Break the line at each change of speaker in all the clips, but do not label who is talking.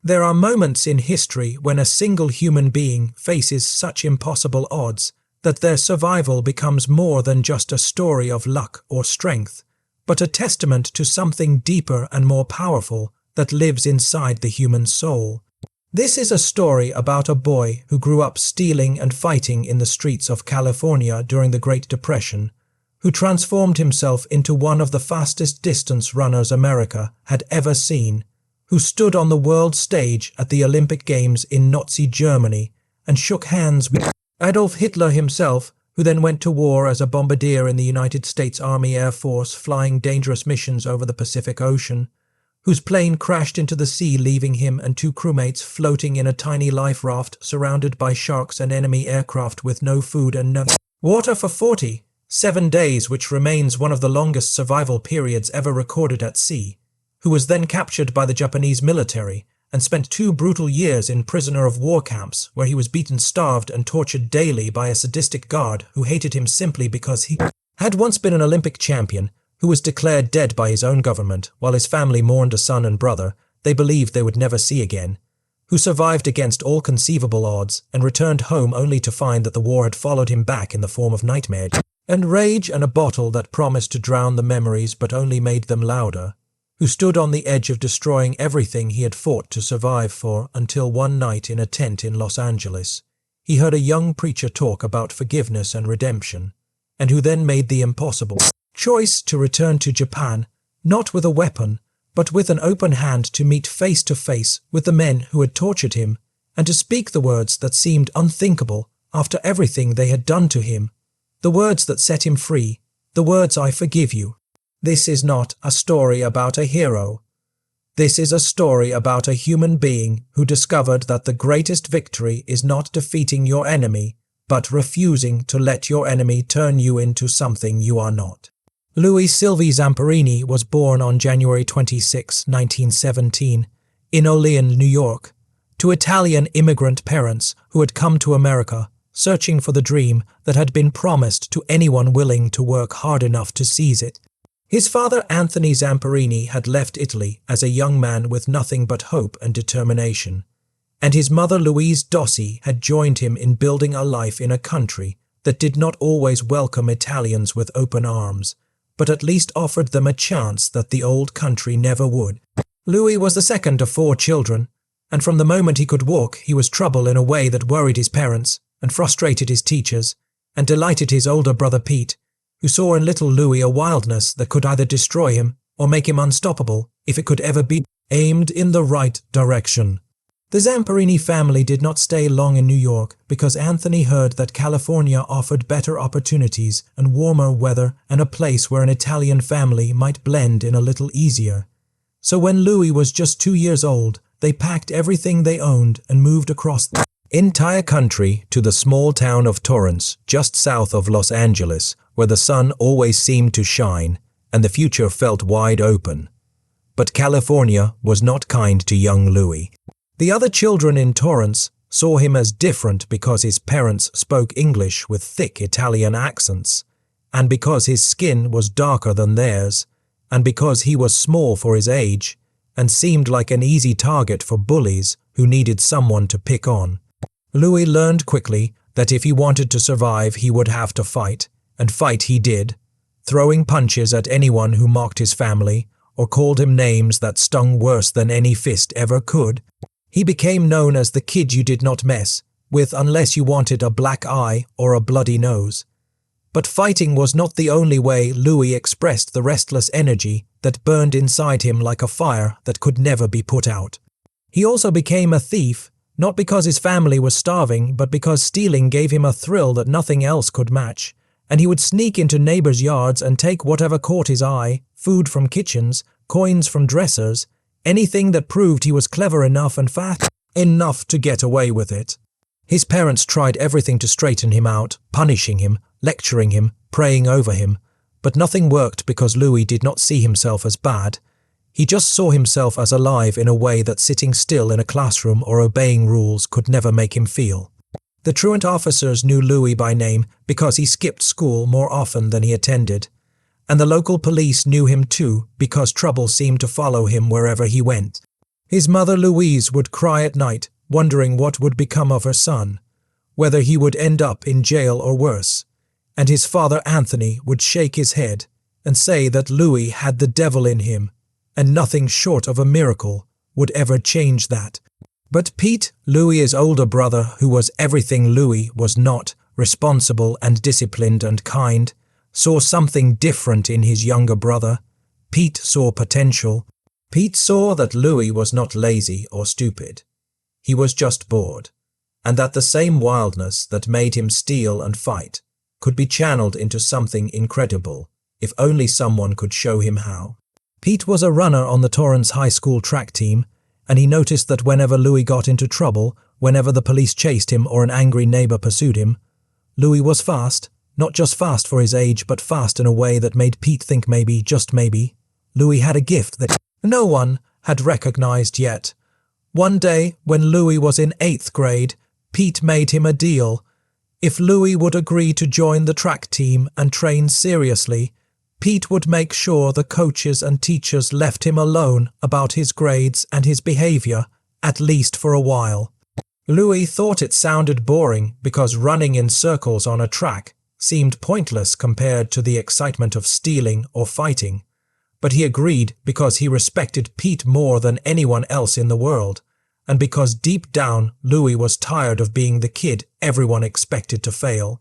There are moments in history when a single human being faces such impossible odds that their survival becomes more than just a story of luck or strength, but a testament to something deeper and more powerful that lives inside the human soul. This is a story about a boy who grew up stealing and fighting in the streets of California during the Great Depression, who transformed himself into one of the fastest distance runners America had ever seen, who stood on the world stage at the Olympic Games in Nazi Germany and shook hands with Adolf Hitler himself, who then went to war as a bombardier in the United States Army Air Force flying dangerous missions over the Pacific Ocean, whose plane crashed into the sea leaving him and two crewmates floating in a tiny life raft surrounded by sharks and enemy aircraft with no food and no water for 47 days, which remains one of the longest survival periods ever recorded at sea, who was then captured by the Japanese military and spent 2 brutal years in prisoner of war camps where he was beaten, starved and tortured daily by a sadistic guard who hated him simply because he had once been an Olympic champion, who was declared dead by his own government while his family mourned a son and brother they believed they would never see again, who survived against all conceivable odds and returned home only to find that the war had followed him back in the form of nightmare and rage and a bottle that promised to drown the memories but only made them louder, who stood on the edge of destroying everything he had fought to survive for until one night in a tent in Los Angeles, he heard a young preacher talk about forgiveness and redemption, and who then made the impossible choice to return to Japan, not with a weapon, but with an open hand to meet face to face with the men who had tortured him, and to speak the words that seemed unthinkable after everything they had done to him, the words that set him free, the words "I forgive you." This is not a story about a hero. This is a story about a human being who discovered that the greatest victory is not defeating your enemy, but refusing to let your enemy turn you into something you are not. Louis Sylvie Zamperini was born on January 26, 1917, in Olean, New York, to Italian immigrant parents who had come to America, searching for the dream that had been promised to anyone willing to work hard enough to seize it. His father, Anthony Zamperini, had left Italy as a young man with nothing but hope and determination, and his mother, Louise Dossi, had joined him in building a life in a country that did not always welcome Italians with open arms, but at least offered them a chance that the old country never would. Louis was the second of 4 children, and from the moment he could walk, he was trouble in a way that worried his parents and frustrated his teachers and delighted his older brother Pete, who saw in little Louis a wildness that could either destroy him or make him unstoppable if it could ever be aimed in the right direction. The Zamperini family did not stay long in New York because Anthony heard that California offered better opportunities and warmer weather and a place where an Italian family might blend in a little easier. So when Louis was just 2 years old, they packed everything they owned and moved across the entire country to the small town of Torrance, just south of Los Angeles, where the sun always seemed to shine and the future felt wide open. But California was not kind to young Louis. The other children in Torrance saw him as different because his parents spoke English with thick Italian accents, and because his skin was darker than theirs, and because he was small for his age, and seemed like an easy target for bullies who needed someone to pick on. Louis learned quickly that if he wanted to survive, he would have to fight, and fight he did, throwing punches at anyone who mocked his family or called him names that stung worse than any fist ever could. He became known as the kid you did not mess with unless you wanted a black eye or a bloody nose. But fighting was not the only way Louis expressed the restless energy that burned inside him like a fire that could never be put out. He also became a thief, not because his family was starving, but because stealing gave him a thrill that nothing else could match, and he would sneak into neighbors' yards and take whatever caught his eye, food from kitchens, coins from dressers, anything that proved he was clever enough and fat enough to get away with it. His parents tried everything to straighten him out, punishing him, lecturing him, praying over him, but nothing worked because Louis did not see himself as bad. He just saw himself as alive in a way that sitting still in a classroom or obeying rules could never make him feel. The truant officers knew Louis by name because he skipped school more often than he attended, and the local police knew him too because trouble seemed to follow him wherever he went. His mother Louise would cry at night, wondering what would become of her son, whether he would end up in jail or worse, and his father Anthony would shake his head and say that Louis had the devil in him, and nothing short of a miracle would ever change that. But Pete, Louis's older brother, who was everything Louis was not, responsible and disciplined and kind, saw something different in his younger brother. Pete saw potential. Pete saw that Louis was not lazy or stupid. He was just bored, and that the same wildness that made him steal and fight could be channeled into something incredible if only someone could show him how. Pete was a runner on the Torrance High School track team, and he noticed that whenever Louis got into trouble, whenever the police chased him or an angry neighbor pursued him, Louis was fast, not just fast for his age, but fast in a way that made Pete think maybe, just maybe, Louis had a gift that no one had recognized yet. One day, when Louis was in 8th grade, Pete made him a deal. If Louis would agree to join the track team and train seriously, Pete would make sure the coaches and teachers left him alone about his grades and his behavior, at least for a while. Louis thought it sounded boring because running in circles on a track seemed pointless compared to the excitement of stealing or fighting, but he agreed because he respected Pete more than anyone else in the world, and because deep down Louis was tired of being the kid everyone expected to fail.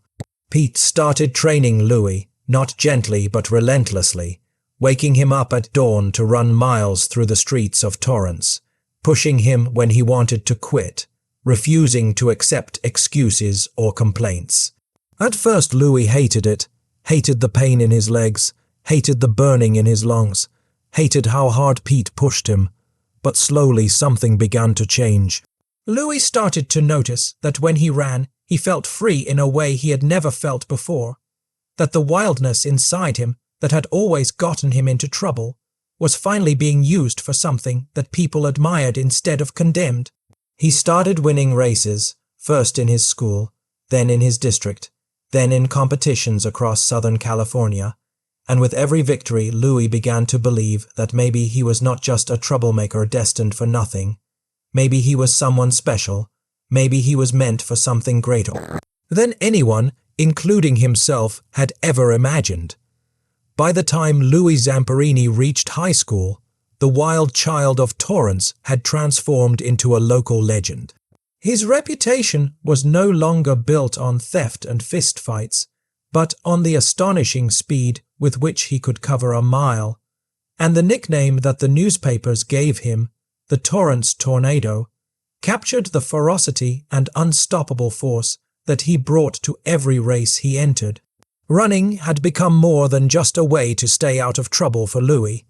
Pete started training Louis, not gently but relentlessly, waking him up at dawn to run miles through the streets of Torrance, pushing him when he wanted to quit, refusing to accept excuses or complaints. At first Louis hated it, hated the pain in his legs, hated the burning in his lungs, hated how hard Pete pushed him, but slowly something began to change. Louis started to notice that when he ran, he felt free in a way he had never felt before, that the wildness inside him that had always gotten him into trouble was finally being used for something that people admired instead of condemned. He started winning races, first in his school, then in his district, then in competitions across Southern California, and with every victory Louis began to believe that maybe he was not just a troublemaker destined for nothing, maybe he was someone special, maybe he was meant for something greater than anyone, including himself, had ever imagined. By the time Louis Zamperini reached high school, the wild child of Torrance had transformed into a local legend. His reputation was no longer built on theft and fistfights, but on the astonishing speed with which he could cover a mile, and the nickname that the newspapers gave him, the Torrance Tornado, captured the ferocity and unstoppable force that he brought to every race he entered. Running had become more than just a way to stay out of trouble for Louis.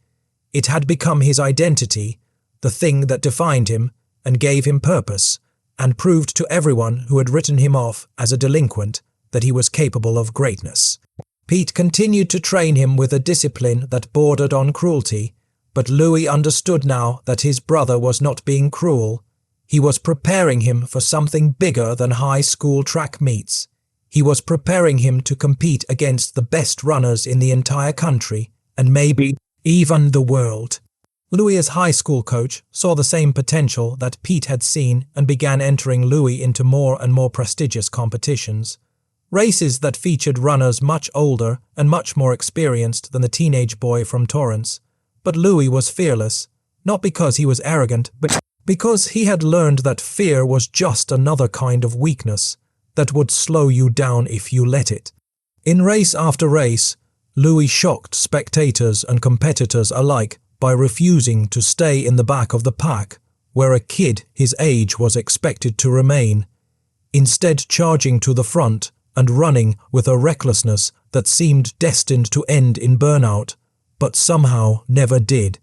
It had become his identity, the thing that defined him and gave him purpose, and proved to everyone who had written him off as a delinquent that he was capable of greatness. Pete continued to train him with a discipline that bordered on cruelty, but Louis understood now that his brother was not being cruel. He was preparing him for something bigger than high school track meets. He was preparing him to compete against the best runners in the entire country, and maybe even the world. Louis's high school coach saw the same potential that Pete had seen and began entering Louis into more and more prestigious competitions. Races that featured runners much older and much more experienced than the teenage boy from Torrance. But Louis was fearless, not because he was arrogant, but because he had learned that fear was just another kind of weakness that would slow you down if you let it. In race after race, Louis shocked spectators and competitors alike by refusing to stay in the back of the pack, where a kid his age was expected to remain, instead charging to the front and running with a recklessness that seemed destined to end in burnout, but somehow never did.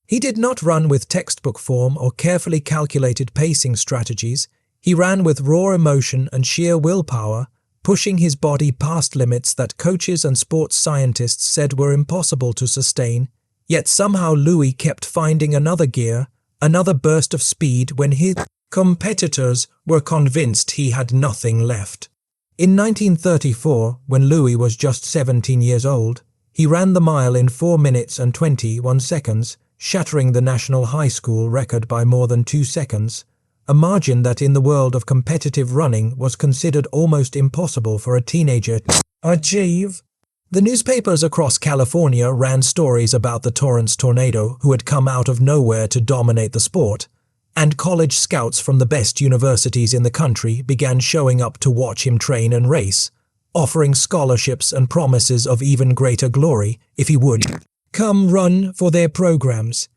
He did not run with textbook form or carefully calculated pacing strategies. He ran with raw emotion and sheer willpower, pushing his body past limits that coaches and sports scientists said were impossible to sustain. Yet somehow Louis kept finding another gear, another burst of speed when his competitors were convinced he had nothing left. In 1934, when Louis was just 17 years old, he ran the mile in 4 minutes and 21 seconds, shattering the national high school record by more than 2 seconds, a margin that in the world of competitive running was considered almost impossible for a teenager to achieve. The newspapers across California ran stories about the Torrance tornado who had come out of nowhere to dominate the sport, and college scouts from the best universities in the country began showing up to watch him train and race, offering scholarships and promises of even greater glory if he would come run for their programs.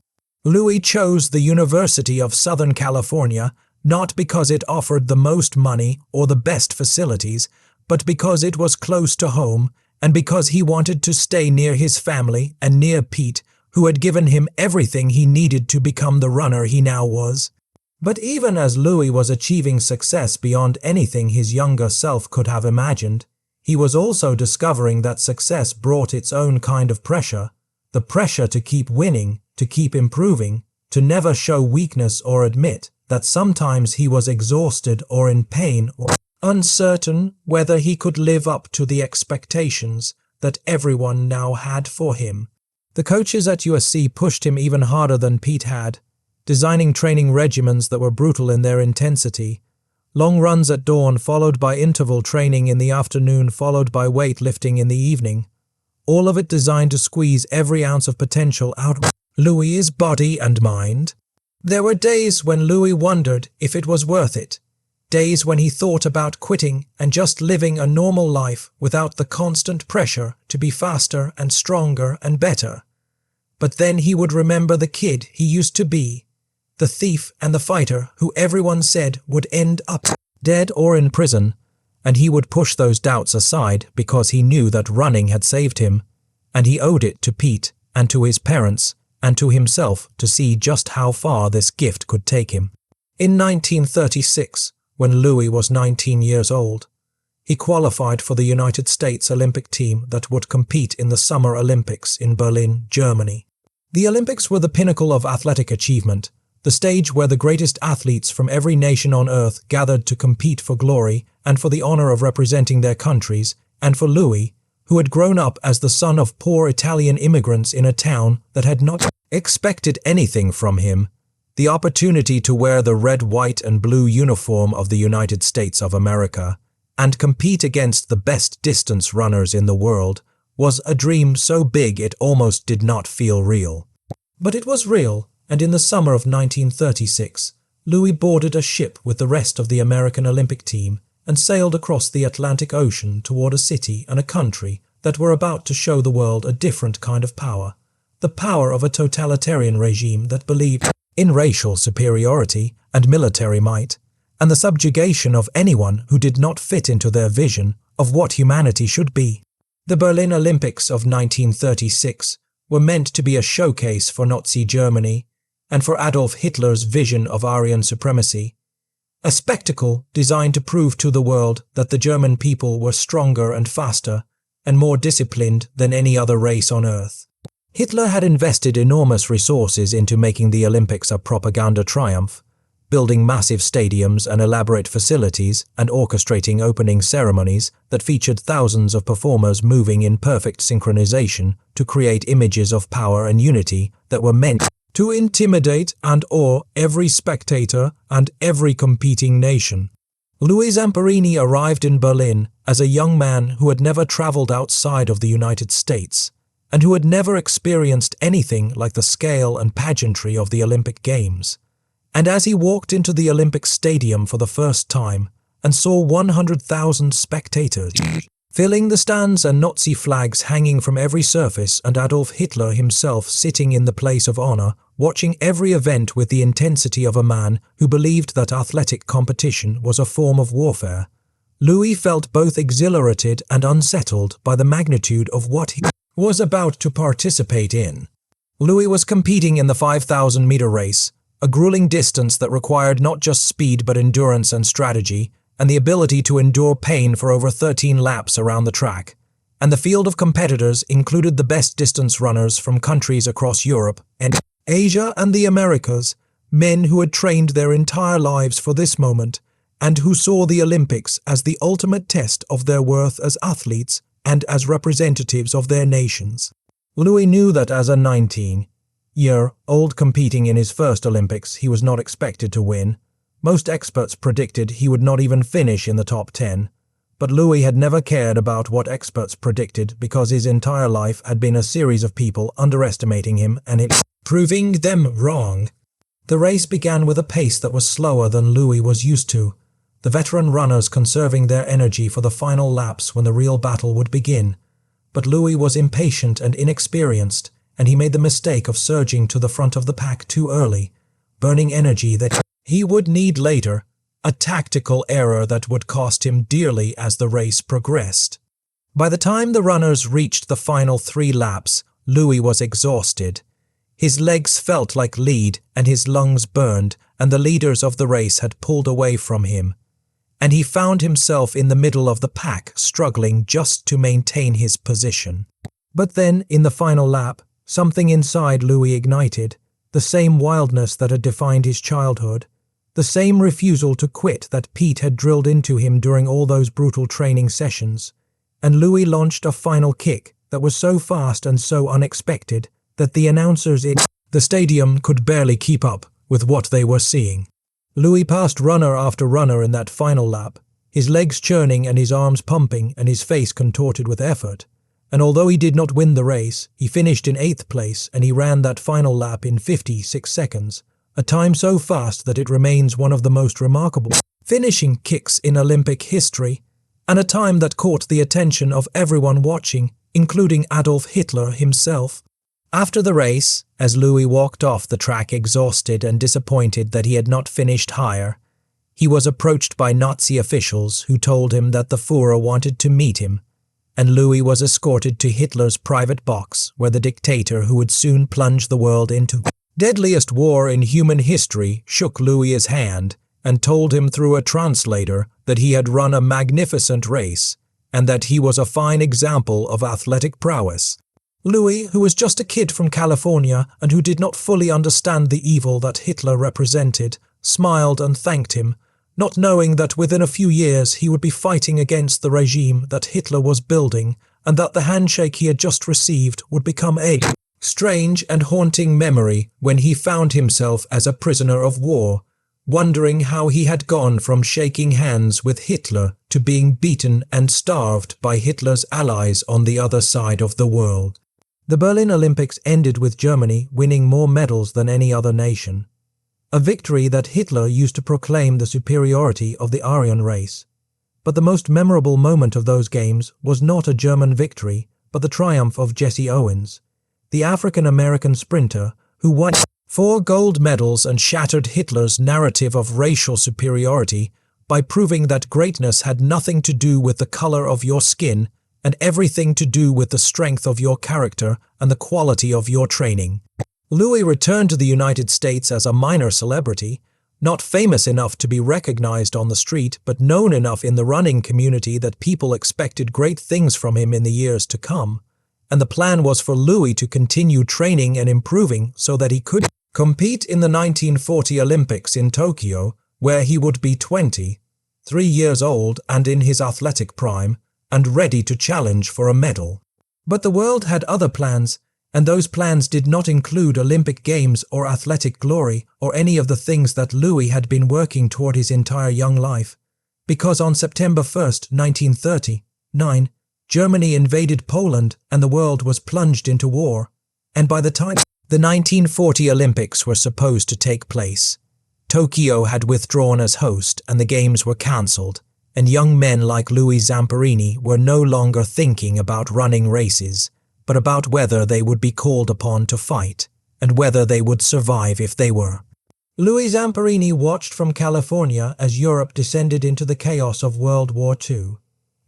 Louis chose the University of Southern California not because it offered the most money or the best facilities, but because it was close to home and because he wanted to stay near his family and near Pete, who had given him everything he needed to become the runner he now was. But even as Louis was achieving success beyond anything his younger self could have imagined, he was also discovering that success brought its own kind of pressure, the pressure to keep winning, to keep improving, to never show weakness or admit that sometimes he was exhausted or in pain or uncertain whether he could live up to the expectations that everyone now had for him. The coaches at USC pushed him even harder than Pete had, designing training regimens that were brutal in their intensity. Long runs at dawn followed by interval training in the afternoon followed by weightlifting in the evening. All of it designed to squeeze every ounce of potential out of Louis's body and mind. There were days when Louis wondered if it was worth it. Days when he thought about quitting and just living a normal life without the constant pressure to be faster and stronger and better. But then he would remember the kid he used to be, the thief and the fighter who everyone said would end up dead or in prison, and he would push those doubts aside because he knew that running had saved him, and he owed it to Pete and to his parents and to himself to see just how far this gift could take him. In 1936, when Louis was 19 years old, he qualified for the United States Olympic team that would compete in the Summer Olympics in Berlin, Germany. The Olympics were the pinnacle of athletic achievement, the stage where the greatest athletes from every nation on earth gathered to compete for glory and for the honor of representing their countries, and for Louis, who had grown up as the son of poor Italian immigrants in a town that had not expected anything from him, the opportunity to wear the red, white, and blue uniform of the United States of America and compete against the best distance runners in the world was a dream so big it almost did not feel real. But it was real, and in the summer of 1936, Louis boarded a ship with the rest of the American Olympic team and sailed across the Atlantic Ocean toward a city and a country that were about to show the world a different kind of power, the power of a totalitarian regime that believed in racial superiority and military might, and the subjugation of anyone who did not fit into their vision of what humanity should be. The Berlin Olympics of 1936 were meant to be a showcase for Nazi Germany and for Adolf Hitler's vision of Aryan supremacy, a spectacle designed to prove to the world that the German people were stronger and faster and more disciplined than any other race on earth. Hitler had invested enormous resources into making the Olympics a propaganda triumph, building massive stadiums and elaborate facilities and orchestrating opening ceremonies that featured thousands of performers moving in perfect synchronization to create images of power and unity that were meant to intimidate and awe every spectator and every competing nation. Louis Zamperini arrived in Berlin as a young man who had never traveled outside of the United States and who had never experienced anything like the scale and pageantry of the Olympic Games. And as he walked into the Olympic Stadium for the first time and saw 100,000 spectators filling the stands and Nazi flags hanging from every surface and Adolf Hitler himself sitting in the place of honor, watching every event with the intensity of a man who believed that athletic competition was a form of warfare, Louis felt both exhilarated and unsettled by the magnitude of what he was about to participate in. Louis was competing in the 5,000-meter race, a grueling distance that required not just speed but endurance and strategy, and the ability to endure pain for over 13 laps around the track. And the field of competitors included the best distance runners from countries across Europe and Asia and the Americas, men who had trained their entire lives for this moment, and who saw the Olympics as the ultimate test of their worth as athletes and as representatives of their nations. Louis knew that as a 19, year-old competing in his first Olympics, he was not expected to win. Most experts predicted he would not even finish in the top 10. But Louis had never cared about what experts predicted because his entire life had been a series of people underestimating him and proving them wrong. The race began with a pace that was slower than Louis was used to, the veteran runners conserving their energy for the final laps when the real battle would begin. But Louis was impatient and inexperienced, and he made the mistake of surging to the front of the pack too early, burning energy that he would need later, a tactical error that would cost him dearly as the race progressed. By the time the runners reached the final 3 laps, Louis was exhausted. His legs felt like lead and his lungs burned, and the leaders of the race had pulled away from him. And he found himself in the middle of the pack, struggling just to maintain his position. But then, in the final lap, something inside Louis ignited, the same wildness that had defined his childhood, the same refusal to quit that Pete had drilled into him during all those brutal training sessions. And Louis launched a final kick that was so fast and so unexpected that the announcers in the stadium could barely keep up with what they were seeing. Louis passed runner after runner in that final lap, his legs churning and his arms pumping and his face contorted with effort. And although he did not win the race, he finished in 8th place and he ran that final lap in 56 seconds, a time so fast that it remains one of the most remarkable finishing kicks in Olympic history, and a time that caught the attention of everyone watching, including Adolf Hitler himself. After the race, as Louis walked off the track exhausted and disappointed that he had not finished higher, he was approached by Nazi officials who told him that the Führer wanted to meet him, and Louis was escorted to Hitler's private box where the dictator who would soon plunge the world into deadliest war in human history shook Louis's hand and told him through a translator that he had run a magnificent race and that he was a fine example of athletic prowess. Louis, who was just a kid from California and who did not fully understand the evil that Hitler represented, smiled and thanked him, not knowing that within a few years he would be fighting against the regime that Hitler was building and that the handshake he had just received would become a strange and haunting memory when he found himself as a prisoner of war, wondering how he had gone from shaking hands with Hitler to being beaten and starved by Hitler's allies on the other side of the world. The Berlin Olympics ended with Germany winning more medals than any other nation, a victory that Hitler used to proclaim the superiority of the Aryan race. But the most memorable moment of those games was not a German victory, but the triumph of Jesse Owens, the African-American sprinter who won 4 gold medals and shattered Hitler's narrative of racial superiority by proving that greatness had nothing to do with the color of your skin and everything to do with the strength of your character and the quality of your training. Louis returned to the United States as a minor celebrity, not famous enough to be recognized on the street, but known enough in the running community that people expected great things from him in the years to come. And the plan was for Louis to continue training and improving so that he could compete in the 1940 Olympics in Tokyo, where he would be 23 years old and in his athletic prime, and ready to challenge for a medal. But the world had other plans, and those plans did not include Olympic Games or athletic glory or any of the things that Louis had been working toward his entire young life. Because on September 1st, 1939, Germany invaded Poland and the world was plunged into war. And by the time the 1940 Olympics were supposed to take place, Tokyo had withdrawn as host and the games were cancelled, and young men like Louis Zamperini were no longer thinking about running races, but about whether they would be called upon to fight, and whether they would survive if they were. Louis Zamperini watched from California as Europe descended into the chaos of World War II,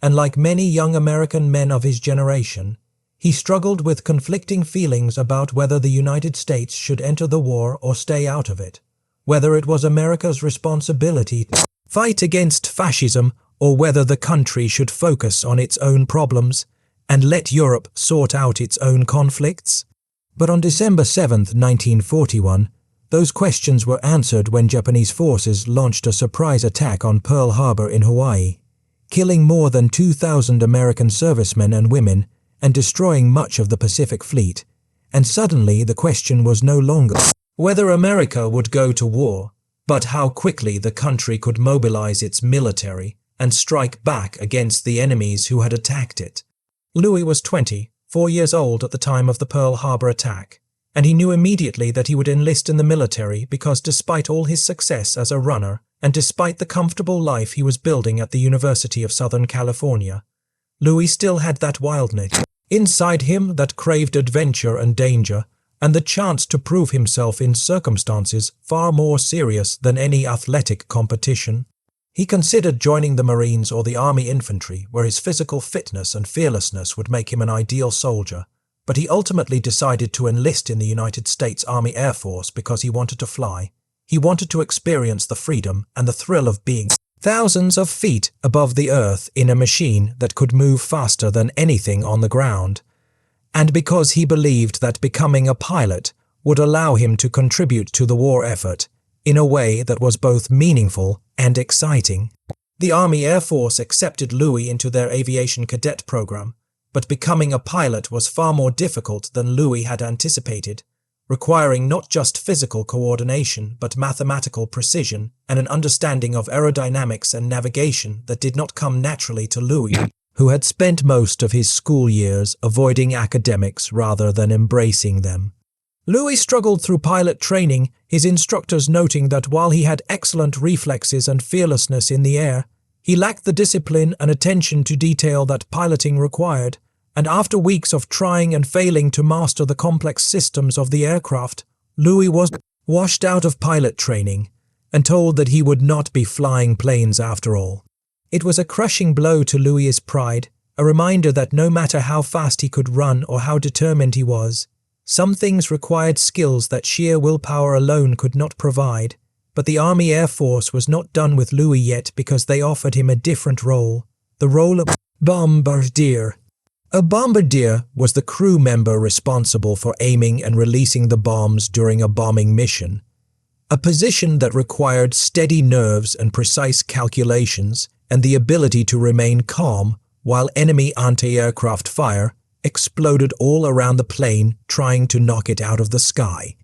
and like many young American men of his generation, he struggled with conflicting feelings about whether the United States should enter the war or stay out of it, whether it was America's responsibility to fight against fascism or whether the country should focus on its own problems and let Europe sort out its own conflicts. But on December 7, 1941, those questions were answered when Japanese forces launched a surprise attack on Pearl Harbor in Hawaii, killing more than 2,000 American servicemen and women and destroying much of the Pacific Fleet, And suddenly the question was no longer whether America would go to war, but how quickly the country could mobilize its military and strike back against the enemies who had attacked it. Louis was 24 years old at the time of the Pearl Harbor attack, and he knew immediately that he would enlist in the military because despite all his success as a runner and despite the comfortable life he was building at the University of Southern California, Louis still had that wildness inside him that craved adventure and danger and the chance to prove himself in circumstances far more serious than any athletic competition. He considered joining the Marines or the Army Infantry, where his physical fitness and fearlessness would make him an ideal soldier, but he ultimately decided to enlist in the United States Army Air Force because he wanted to fly. He wanted to experience the freedom and the thrill of being thousands of feet above the earth in a machine that could move faster than anything on the ground, and because he believed that becoming a pilot would allow him to contribute to the war effort in a way that was both meaningful and exciting. The Army Air Force accepted Louis into their aviation cadet program, but becoming a pilot was far more difficult than Louis had anticipated, requiring not just physical coordination but mathematical precision and an understanding of aerodynamics and navigation that did not come naturally to Louis, who had spent most of his school years avoiding academics rather than embracing them. Louis struggled through pilot training, his instructors noting that while he had excellent reflexes and fearlessness in the air, he lacked the discipline and attention to detail that piloting required, and after weeks of trying and failing to master the complex systems of the aircraft, Louis was washed out of pilot training and told that he would not be flying planes after all. It was a crushing blow to Louis's pride, a reminder that no matter how fast he could run or how determined he was, some things required skills that sheer willpower alone could not provide. But the Army Air Force was not done with Louis yet because they offered him a different role, the role of bombardier. A bombardier was the crew member responsible for aiming and releasing the bombs during a bombing mission, a position that required steady nerves and precise calculations and the ability to remain calm while enemy anti-aircraft fire exploded all around the plane trying to knock it out of the sky.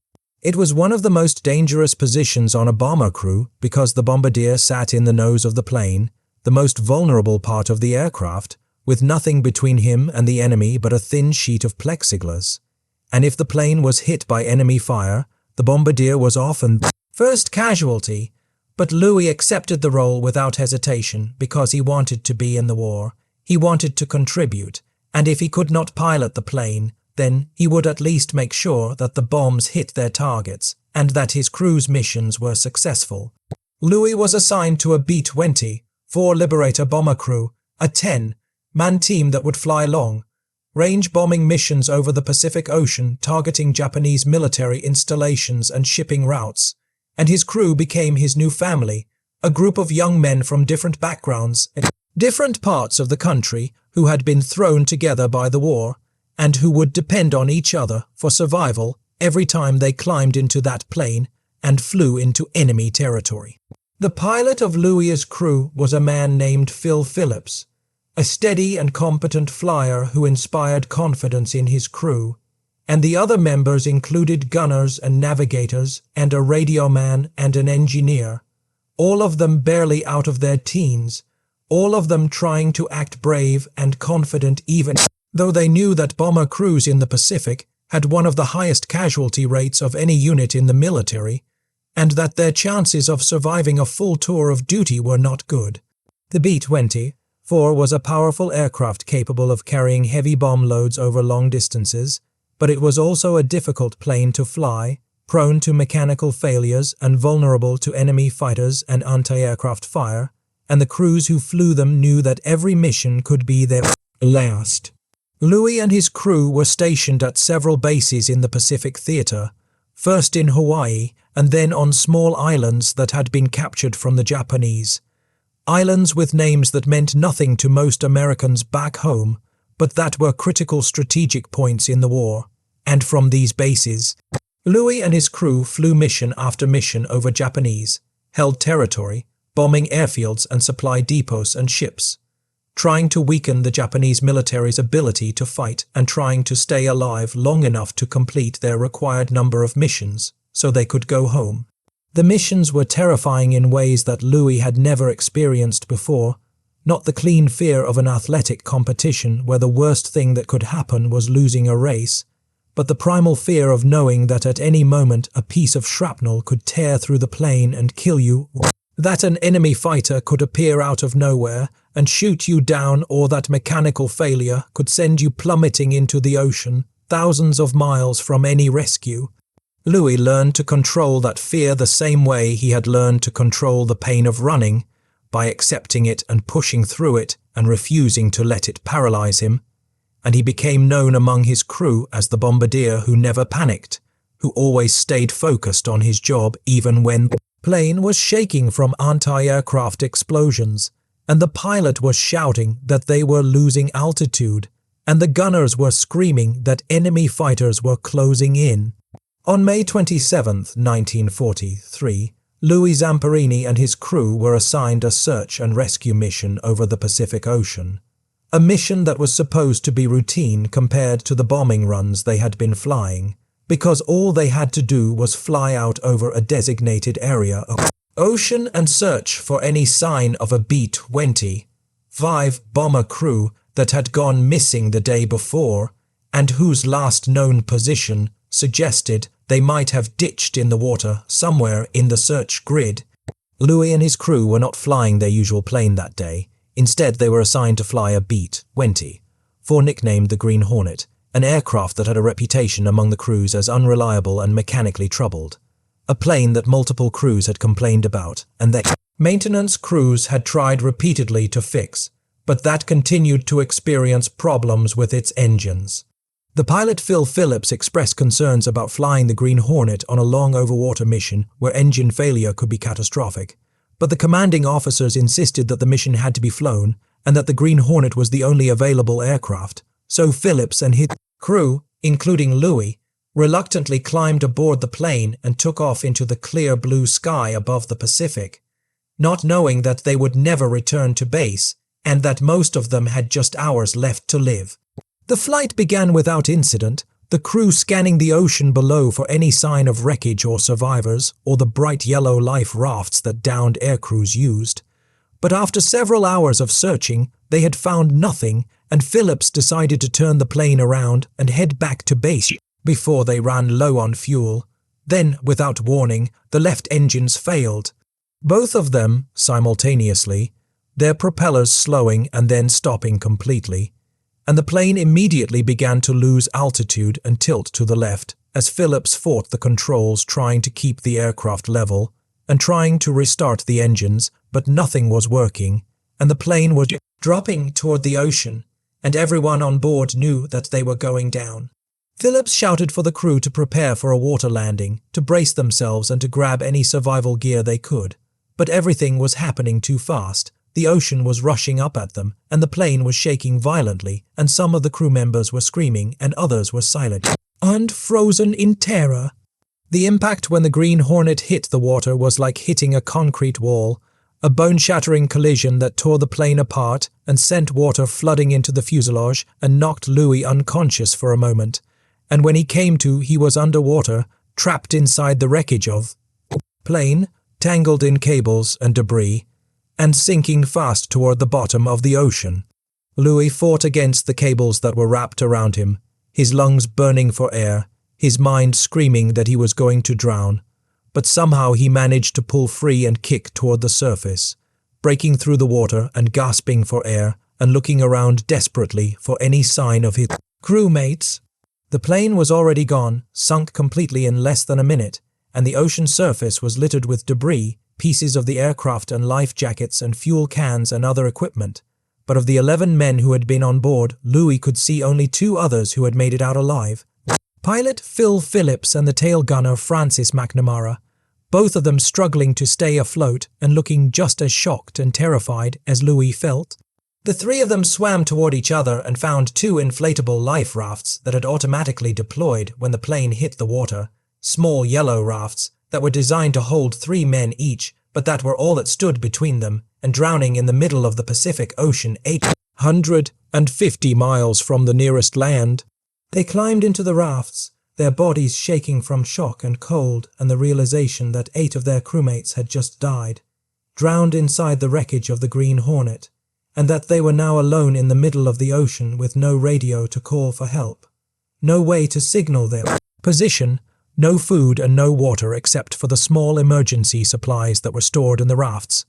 It was one of the most dangerous positions on a bomber crew because the bombardier sat in the nose of the plane, the most vulnerable part of the aircraft, with nothing between him and the enemy but a thin sheet of plexiglass. And if the plane was hit by enemy fire, the bombardier was often the first casualty. But Louis accepted the role without hesitation because he wanted to be in the war. He wanted to contribute, and if he could not pilot the plane, then he would at least make sure that the bombs hit their targets and that his crew's missions were successful. Louis was assigned to a B-20, 4 Liberator bomber crew, a 10-man team that would fly long-range bombing missions over the Pacific Ocean targeting Japanese military installations and shipping routes. And his crew became his new family, a group of young men from different backgrounds in different parts of the country who had been thrown together by the war and who would depend on each other for survival every time they climbed into that plane and flew into enemy territory. The pilot of Louis's crew was a man named Phil Phillips, a steady and competent flyer who inspired confidence in his crew, and the other members included gunners and navigators and a radio man and an engineer, all of them barely out of their teens, all of them trying to act brave and confident even though they knew that bomber crews in the Pacific had one of the highest casualty rates of any unit in the military, and that their chances of surviving a full tour of duty were not good. The B-24 was a powerful aircraft capable of carrying heavy bomb loads over long distances, but it was also a difficult plane to fly, prone to mechanical failures and vulnerable to enemy fighters and anti-aircraft fire, and the crews who flew them knew that every mission could be their last. Louis and his crew were stationed at several bases in the Pacific Theater, first in Hawaii and then on small islands that had been captured from the Japanese. Islands with names that meant nothing to most Americans back home, but that were critical strategic points in the war. And from these bases, Louis and his crew flew mission after mission over Japanese, held territory, bombing airfields and supply depots and ships. trying to weaken the Japanese military's ability to fight and trying to stay alive long enough to complete their required number of missions so they could go home. The missions were terrifying in ways that Louis had never experienced before, not the clean fear of an athletic competition where the worst thing that could happen was losing a race, but the primal fear of knowing that at any moment a piece of shrapnel could tear through the plane and kill you, that an enemy fighter could appear out of nowhere and shoot you down, or that mechanical failure could send you plummeting into the ocean, thousands of miles from any rescue. Louis learned to control that fear the same way he had learned to control the pain of running, by accepting it and pushing through it and refusing to let it paralyze him, and he became known among his crew as the bombardier who never panicked, who always stayed focused on his job even when the plane was shaking from anti-aircraft explosions, and the pilot was shouting that they were losing altitude, and the gunners were screaming that enemy fighters were closing in. On May 27, 1943, Louis Zamperini and his crew were assigned a search and rescue mission over the Pacific Ocean, a mission that was supposed to be routine compared to the bombing runs they had been flying, because all they had to do was fly out over a designated area of ocean and search for any sign of a B-25 bomber crew that had gone missing the day before and whose last known position suggested they might have ditched in the water somewhere in the search grid. Louis and his crew were not flying their usual plane that day. Instead, they were assigned to fly a B-20, nicknamed the Green Hornet, an aircraft that had a reputation among the crews as unreliable and mechanically troubled. A plane that multiple crews had complained about, and their maintenance crews had tried repeatedly to fix, but that continued to experience problems with its engines. The pilot Phil Phillips expressed concerns about flying the Green Hornet on a long overwater mission where engine failure could be catastrophic, but the commanding officers insisted that the mission had to be flown and that the Green Hornet was the only available aircraft, so Phillips and his crew, including Louis, reluctantly climbed aboard the plane and took off into the clear blue sky above the Pacific, not knowing that they would never return to base and that most of them had just hours left to live. The flight began without incident, the crew scanning the ocean below for any sign of wreckage or survivors, or the bright yellow life rafts that downed aircrews used. But after several hours of searching, they had found nothing, and Phillips decided to turn the plane around and head back to base before they ran low on fuel. Then, without warning, the left engines failed. Both of them, simultaneously, their propellers slowing and then stopping completely, and the plane immediately began to lose altitude and tilt to the left as Phillips fought the controls trying to keep the aircraft level and trying to restart the engines, but nothing was working, and the plane was dropping toward the ocean, and everyone on board knew that they were going down. Phillips shouted for the crew to prepare for a water landing, to brace themselves and to grab any survival gear they could, but everything was happening too fast. The ocean was rushing up at them, and the plane was shaking violently, and some of the crew members were screaming, and others were silent and frozen in terror. The impact when the Green Hornet hit the water was like hitting a concrete wall, a bone-shattering collision that tore the plane apart and sent water flooding into the fuselage and knocked Louis unconscious for a moment. And when he came to, he was underwater, trapped inside the wreckage of the plane, tangled in cables and debris, and sinking fast toward the bottom of the ocean. Louis fought against the cables that were wrapped around him, his lungs burning for air, his mind screaming that he was going to drown, but somehow he managed to pull free and kick toward the surface, breaking through the water and gasping for air and looking around desperately for any sign of his crewmates. The plane was already gone, sunk completely in less than a minute, and the ocean surface was littered with debris, pieces of the aircraft and life jackets and fuel cans and other equipment. But of the 11 men who had been on board, Louis could see only 2 others who had made it out alive. Pilot Phil Phillips and the tail gunner Francis McNamara, both of them struggling to stay afloat and looking just as shocked and terrified as Louis felt. The 3 of them swam toward each other and found 2 inflatable life rafts that had automatically deployed when the plane hit the water, small yellow rafts that were designed to hold 3 men each, but that were all that stood between them, and drowning in the middle of the Pacific Ocean 8 150 miles from the nearest land. They climbed into the rafts, their bodies shaking from shock and cold and the realization that 8 of their crewmates had just died, drowned inside the wreckage of the Green Hornet, and that they were now alone in the middle of the ocean with no radio to call for help, no way to signal their position, no food and no water except for the small emergency supplies that were stored in the rafts.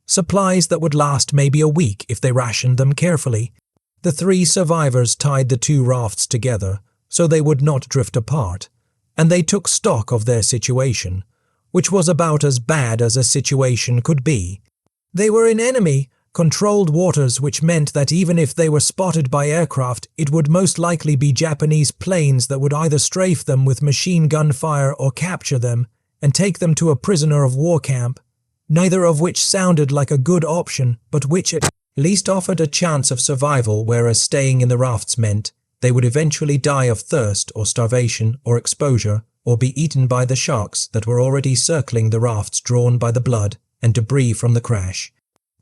Supplies that would last maybe a week if they rationed them carefully. The 3 survivors tied the 2 rafts together so they would not drift apart, and they took stock of their situation, which was about as bad as a situation could be. They were in enemy-controlled waters, which meant that even if they were spotted by aircraft, it would most likely be Japanese planes that would either strafe them with machine gun fire or capture them and take them to a prisoner of war camp, neither of which sounded like a good option, but which at least offered a chance of survival, whereas staying in the rafts meant they would eventually die of thirst or starvation or exposure or be eaten by the sharks that were already circling the rafts drawn by the blood and debris from the crash.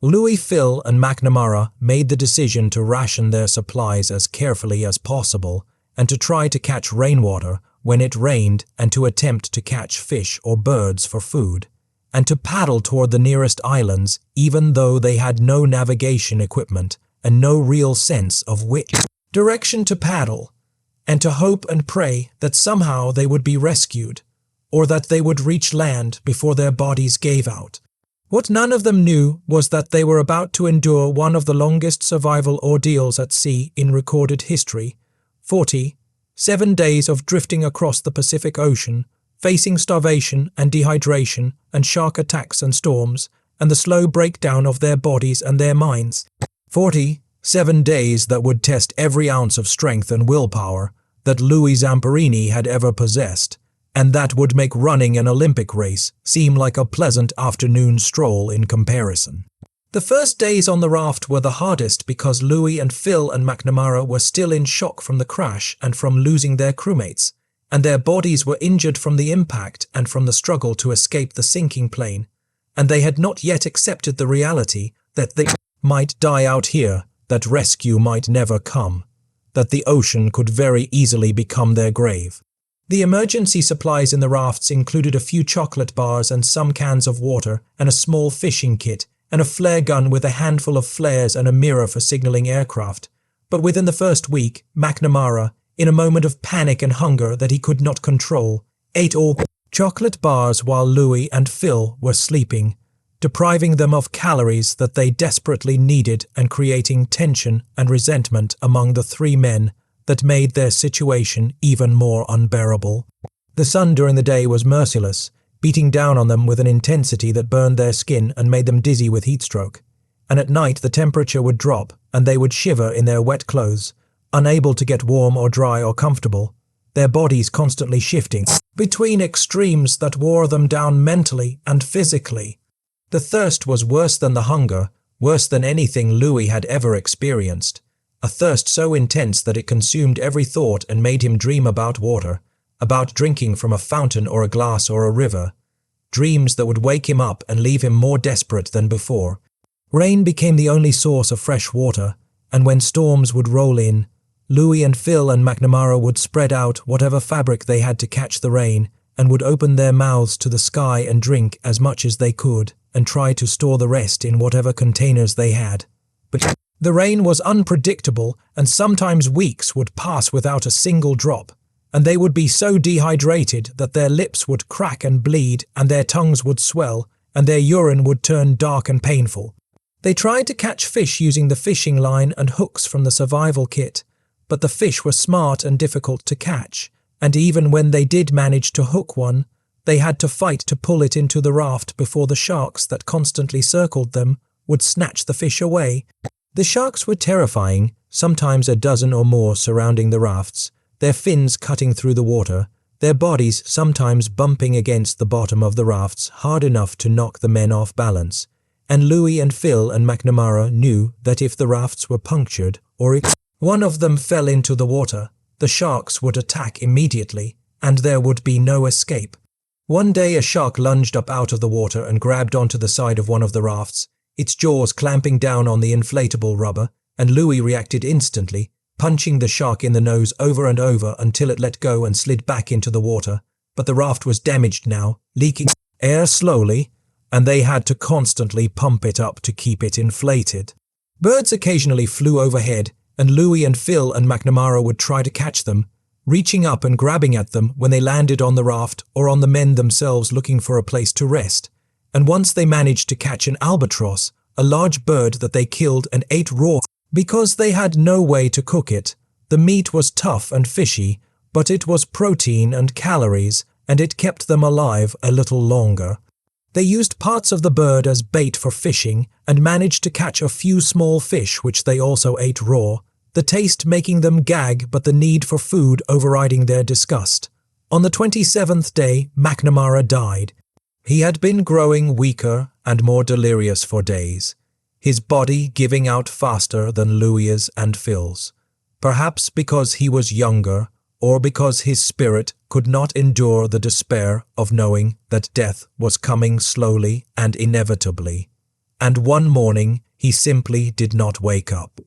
Louis, Phil, and McNamara made the decision to ration their supplies as carefully as possible and to try to catch rainwater when it rained and to attempt to catch fish or birds for food, and to paddle toward the nearest islands even though they had no navigation equipment and no real sense of which direction to paddle, and to hope and pray that somehow they would be rescued, or that they would reach land before their bodies gave out. What none of them knew was that they were about to endure one of the longest survival ordeals at sea in recorded history, 47 days of drifting across the Pacific Ocean, facing starvation and dehydration and shark attacks and storms, and the slow breakdown of their bodies and their minds. 47 days that would test every ounce of strength and willpower that Louis Zamperini had ever possessed, and that would make running an Olympic race seem like a pleasant afternoon stroll in comparison. The first days on the raft were the hardest because Louis and Phil and McNamara were still in shock from the crash and from losing their crewmates, and their bodies were injured from the impact and from the struggle to escape the sinking plane, and they had not yet accepted the reality that they might die out here, that rescue might never come, that the ocean could very easily become their grave. The emergency supplies in the rafts included a few chocolate bars and some cans of water and a small fishing kit and a flare gun with a handful of flares and a mirror for signaling aircraft. But within the first week, McNamara, in a moment of panic and hunger that he could not control, ate all chocolate bars while Louis and Phil were sleeping, depriving them of calories that they desperately needed and creating tension and resentment among the 3 men that made their situation even more unbearable. The sun during the day was merciless, beating down on them with an intensity that burned their skin and made them dizzy with heatstroke. And at night the temperature would drop and they would shiver in their wet clothes, unable to get warm or dry or comfortable, their bodies constantly shifting between extremes that wore them down mentally and physically. The thirst was worse than the hunger, worse than anything Louis had ever experienced. A thirst so intense that it consumed every thought and made him dream about water, about drinking from a fountain or a glass or a river, dreams that would wake him up and leave him more desperate than before. Rain became the only source of fresh water, and when storms would roll in, Louis and Phil and McNamara would spread out whatever fabric they had to catch the rain and would open their mouths to the sky and drink as much as they could and try to store the rest in whatever containers they had. But the rain was unpredictable, and sometimes weeks would pass without a single drop, and they would be so dehydrated that their lips would crack and bleed, and their tongues would swell, and their urine would turn dark and painful. They tried to catch fish using the fishing line and hooks from the survival kit, but the fish were smart and difficult to catch, and even when they did manage to hook one, they had to fight to pull it into the raft before the sharks that constantly circled them would snatch the fish away. The sharks were terrifying, sometimes a dozen or more surrounding the rafts, their fins cutting through the water, their bodies sometimes bumping against the bottom of the rafts hard enough to knock the men off balance. And Louis and Phil and McNamara knew that if the rafts were punctured or if one of them fell into the water, the sharks would attack immediately and there would be no escape. One day a shark lunged up out of the water and grabbed onto the side of one of the rafts, its jaws clamping down on the inflatable rubber, and Louis reacted instantly, punching the shark in the nose over and over until it let go and slid back into the water. But the raft was damaged now, leaking air slowly, and they had to constantly pump it up to keep it inflated. Birds occasionally flew overhead, and Louis and Phil and McNamara would try to catch them, reaching up and grabbing at them when they landed on the raft or on the men themselves looking for a place to rest. And once they managed to catch an albatross, a large bird that they killed and ate raw. Because they had no way to cook it, the meat was tough and fishy, but it was protein and calories, and it kept them alive a little longer. They used parts of the bird as bait for fishing and managed to catch a few small fish which they also ate raw, the taste making them gag but the need for food overriding their disgust. On the 27th day, McNamara died. He had been growing weaker and more delirious for days, his body giving out faster than Louis's and Phil's, perhaps because he was younger or because his spirit could not endure the despair of knowing that death was coming slowly and inevitably. And one morning he simply did not wake up.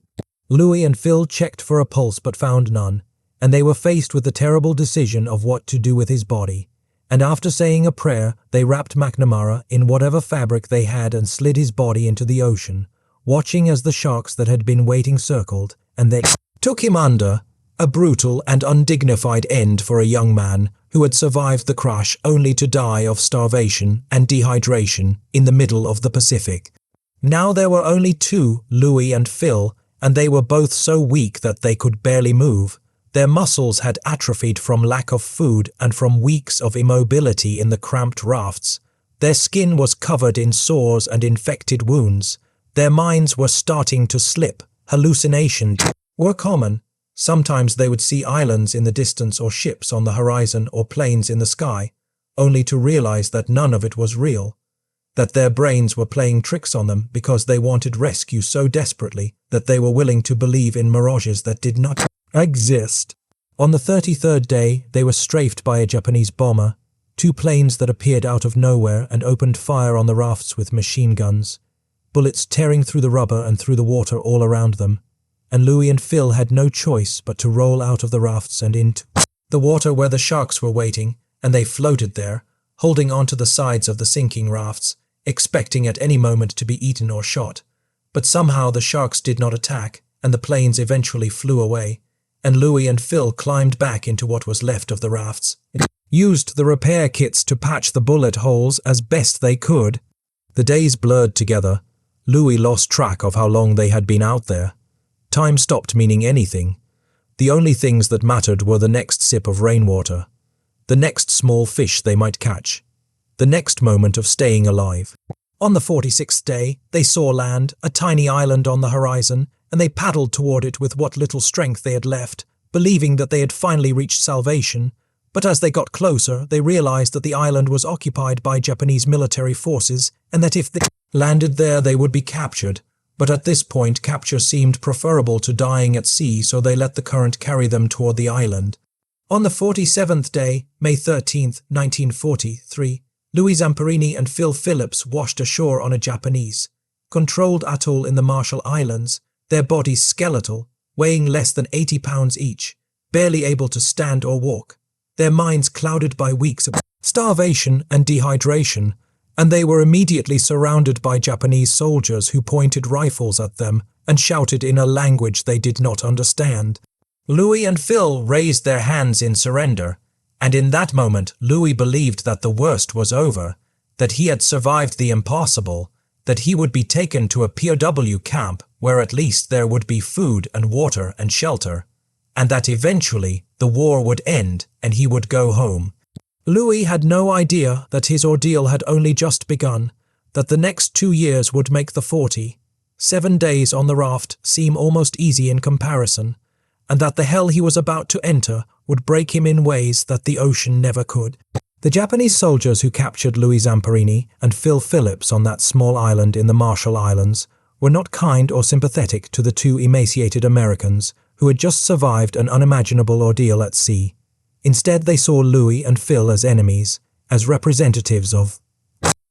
Louis and Phil checked for a pulse but found none, and they were faced with the terrible decision of what to do with his body. And after saying a prayer, they wrapped McNamara in whatever fabric they had and slid his body into the ocean, watching as the sharks that had been waiting circled, and they took him under. A brutal and undignified end for a young man who had survived the crash only to die of starvation and dehydration in the middle of the Pacific. Now there were only two, Louis and Phil, and they were both so weak that they could barely move. Their muscles had atrophied from lack of food and from weeks of immobility in the cramped rafts. Their skin was covered in sores and infected wounds. Their minds were starting to slip. Hallucinations were common. Sometimes they would see islands in the distance or ships on the horizon or planes in the sky, only to realize that none of it was real, that their brains were playing tricks on them because they wanted rescue so desperately that they were willing to believe in mirages that did not exist. On the 33rd day, they were strafed by a Japanese bomber, two planes that appeared out of nowhere and opened fire on the rafts with machine guns, bullets tearing through the rubber and through the water all around them. And Louis and Phil had no choice but to roll out of the rafts and into the water where the sharks were waiting, and they floated there, holding onto the sides of the sinking rafts, expecting at any moment to be eaten or shot. But somehow the sharks did not attack, and the planes eventually flew away, and Louis and Phil climbed back into what was left of the rafts, used the repair kits to patch the bullet holes as best they could. The days blurred together. Louis lost track of how long they had been out there. Time stopped meaning anything. The only things that mattered were the next sip of rainwater, the next small fish they might catch, the next moment of staying alive. On the 46th day, they saw land, a tiny island on the horizon, and they paddled toward it with what little strength they had left, believing that they had finally reached salvation. But as they got closer, they realized that the island was occupied by Japanese military forces and that if they landed there, they would be captured. But at this point, capture seemed preferable to dying at sea, so they let the current carry them toward the island. On the 47th day, May 13th, 1943, Louis Zamperini and Phil Phillips washed ashore on a Japanese-controlled atoll in the Marshall Islands, their bodies skeletal, weighing less than 80 pounds each, barely able to stand or walk, their minds clouded by weeks of starvation and dehydration, and they were immediately surrounded by Japanese soldiers who pointed rifles at them and shouted in a language they did not understand. Louis and Phil raised their hands in surrender, and in that moment Louis believed that the worst was over, that he had survived the impossible, that he would be taken to a POW camp where at least there would be food and water and shelter, and that eventually the war would end and he would go home. Louis had no idea that his ordeal had only just begun, that the next 2 years would make the 40. 7 days on the raft seem almost easy in comparison, and that the hell he was about to enter would break him in ways that the ocean never could. The Japanese soldiers who captured Louis Zamperini and Phil Phillips on that small island in the Marshall Islands were not kind or sympathetic to the two emaciated Americans who had just survived an unimaginable ordeal at sea. Instead, they saw Louis and Phil as enemies, as representatives of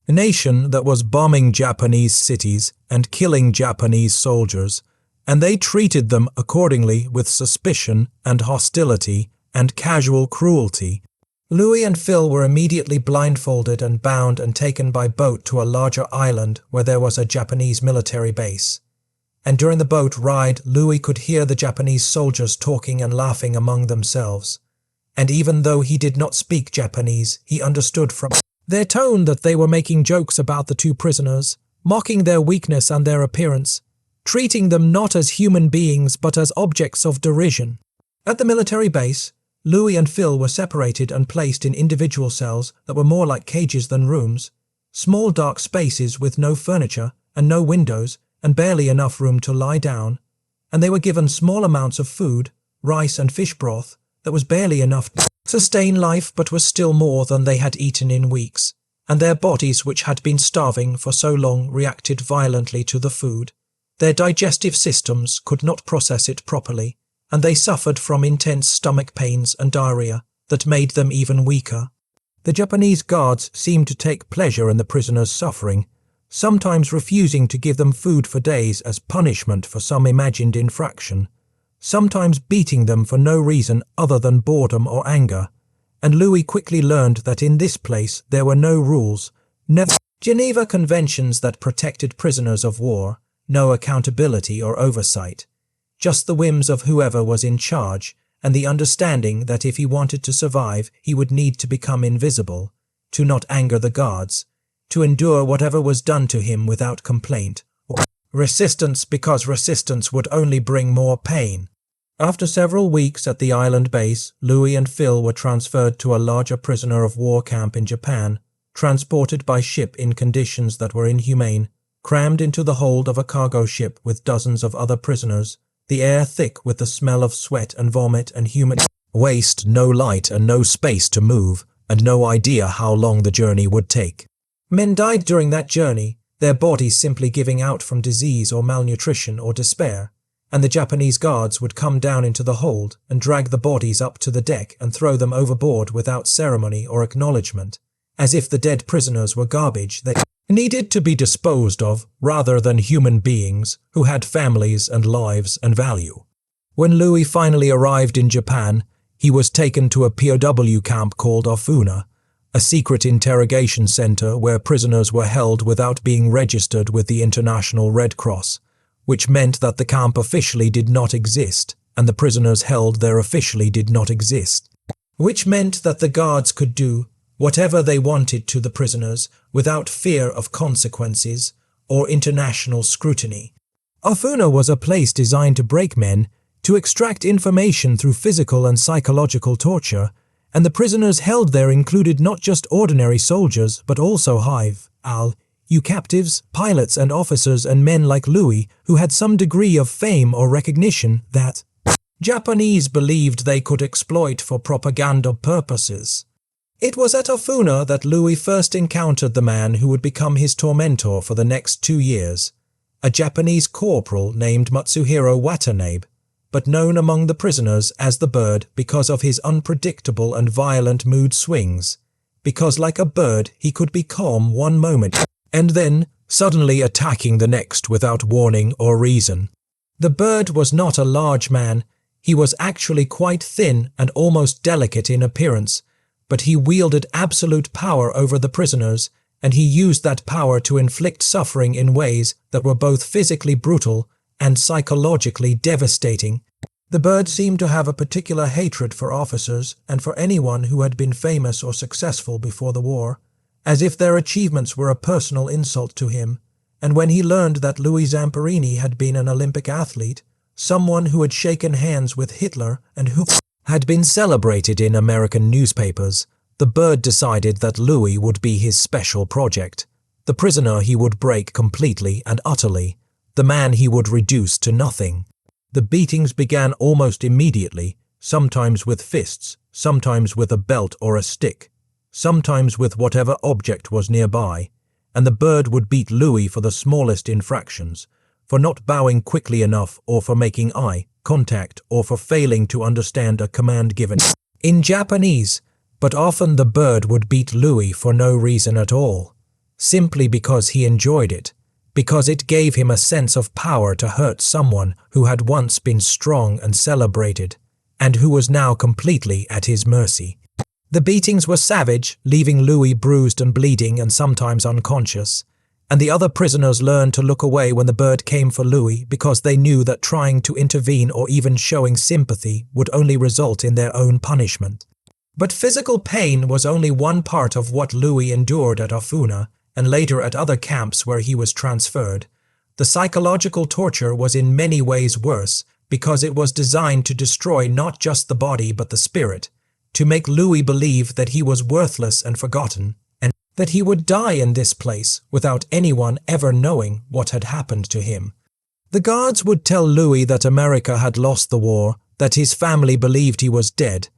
a nation that was bombing Japanese cities and killing Japanese soldiers, and they treated them accordingly with suspicion and hostility and casual cruelty. Louis and Phil were immediately blindfolded and bound and taken by boat to a larger island where there was a Japanese military base. And during the boat ride, Louis could hear the Japanese soldiers talking and laughing among themselves. And even though he did not speak Japanese, he understood from their tone that they were making jokes about the two prisoners, mocking their weakness and their appearance, treating them not as human beings but as objects of derision. At the military base, Louis and Phil were separated and placed in individual cells that were more like cages than rooms, small dark spaces with no furniture and no windows and barely enough room to lie down, and they were given small amounts of food, rice and fish broth, that was barely enough to sustain life but was still more than they had eaten in weeks, and their bodies, which had been starving for so long, reacted violently to the food. Their digestive systems could not process it properly, and they suffered from intense stomach pains and diarrhea that made them even weaker. The Japanese guards seemed to take pleasure in the prisoners' suffering, sometimes refusing to give them food for days as punishment for some imagined infraction, sometimes beating them for no reason other than boredom or anger, and Louis quickly learned that in this place there were no rules, never Geneva Conventions that protected prisoners of war, no accountability or oversight, just the whims of whoever was in charge, and the understanding that if he wanted to survive he would need to become invisible, to not anger the guards, to endure whatever was done to him without complaint, or resistance because resistance would only bring more pain. After several weeks at the island base, Louis and Phil were transferred to a larger prisoner of war camp in Japan, transported by ship in conditions that were inhumane, crammed into the hold of a cargo ship with dozens of other prisoners, the air thick with the smell of sweat and vomit and human waste, no light and no space to move, and no idea how long the journey would take. Men died during that journey, their bodies simply giving out from disease or malnutrition or despair, and the Japanese guards would come down into the hold and drag the bodies up to the deck and throw them overboard without ceremony or acknowledgement, as if the dead prisoners were garbage they needed to be disposed of rather than human beings who had families and lives and value. When Louis finally arrived in Japan, he was taken to a POW camp called Ofuna, a secret interrogation center where prisoners were held without being registered with the International Red Cross, which meant that the camp officially did not exist, and the prisoners held there officially did not exist, which meant that the guards could do whatever they wanted to the prisoners without fear of consequences or international scrutiny. Ofuna was a place designed to break men, to extract information through physical and psychological torture, and the prisoners held there included not just ordinary soldiers but also U captives, pilots and officers and men like Louis who had some degree of fame or recognition that Japanese believed they could exploit for propaganda purposes. It was at Ofuna that Louis first encountered the man who would become his tormentor for the next 2 years, a Japanese corporal named Matsuhiro Watanabe, but known among the prisoners as the Bird because of his unpredictable and violent mood swings, because like a bird he could be calm one moment and then suddenly attacking the next without warning or reason. The Bird was not a large man, he was actually quite thin and almost delicate in appearance, but he wielded absolute power over the prisoners, and he used that power to inflict suffering in ways that were both physically brutal and psychologically devastating. The Bird seemed to have a particular hatred for officers and for anyone who had been famous or successful before the war, as if their achievements were a personal insult to him, and when he learned that Louis Zamperini had been an Olympic athlete, someone who had shaken hands with Hitler and who had been celebrated in American newspapers, the Bird decided that Louis would be his special project, the prisoner he would break completely and utterly, the man he would reduce to nothing. The beatings began almost immediately, sometimes with fists, sometimes with a belt or a stick, sometimes with whatever object was nearby, and the Bird would beat Louis for the smallest infractions, for not bowing quickly enough or for making eye contact or for failing to understand a command given in Japanese, but often the Bird would beat Louis for no reason at all, simply because he enjoyed it, because it gave him a sense of power to hurt someone who had once been strong and celebrated, and who was now completely at his mercy. The beatings were savage, leaving Louis bruised and bleeding and sometimes unconscious, and the other prisoners learned to look away when the bird came for Louis because they knew that trying to intervene or even showing sympathy would only result in their own punishment. But physical pain was only one part of what Louis endured at Afuna and later at other camps where he was transferred. The psychological torture was in many ways worse because it was designed to destroy not just the body but the spirit, to make Louis believe that he was worthless and forgotten, and that he would die in this place without anyone ever knowing what had happened to him. The guards would tell Louis that America had lost the war, that his family believed he was dead,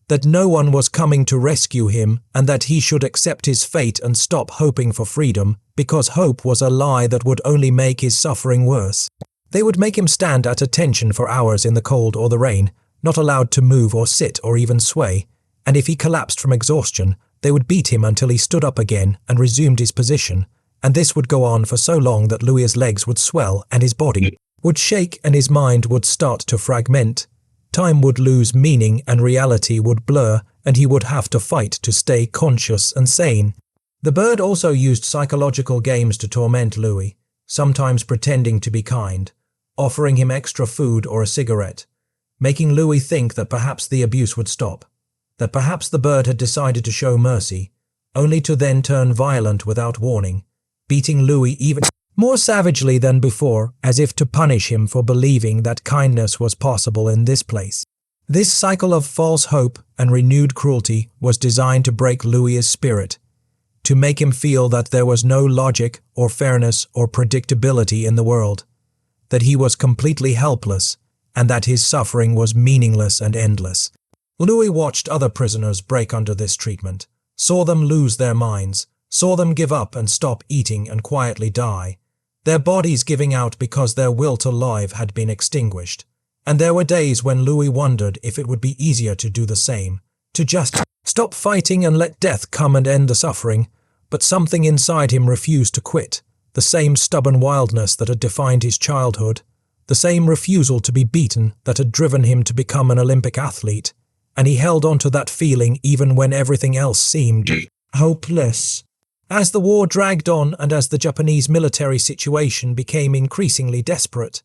that no one was coming to rescue him, and that he should accept his fate and stop hoping for freedom, because hope was a lie that would only make his suffering worse. They would make him stand at attention for hours in the cold or the rain, not allowed to move or sit or even sway, and if he collapsed from exhaustion, they would beat him until he stood up again and resumed his position, and this would go on for so long that Louis's legs would swell and his body would shake and his mind would start to fragment. Time would lose meaning and reality would blur, and he would have to fight to stay conscious and sane. The bird also used psychological games to torment Louis, sometimes pretending to be kind, offering him extra food or a cigarette, making Louis think that perhaps the abuse would stop, that perhaps the bird had decided to show mercy, only to then turn violent without warning, beating Louis even more savagely than before, as if to punish him for believing that kindness was possible in this place. This cycle of false hope and renewed cruelty was designed to break Louis's spirit, to make him feel that there was no logic or fairness or predictability in the world, that he was completely helpless, and that his suffering was meaningless and endless. Louis watched other prisoners break under this treatment, saw them lose their minds, saw them give up and stop eating and quietly die, their bodies giving out because their will to live had been extinguished. And there were days when Louis wondered if it would be easier to do the same, to just stop fighting and let death come and end the suffering, but something inside him refused to quit, the same stubborn wildness that had defined his childhood, the same refusal to be beaten that had driven him to become an Olympic athlete, and he held on to that feeling even when everything else seemed hopeless. As the war dragged on and as the Japanese military situation became increasingly desperate,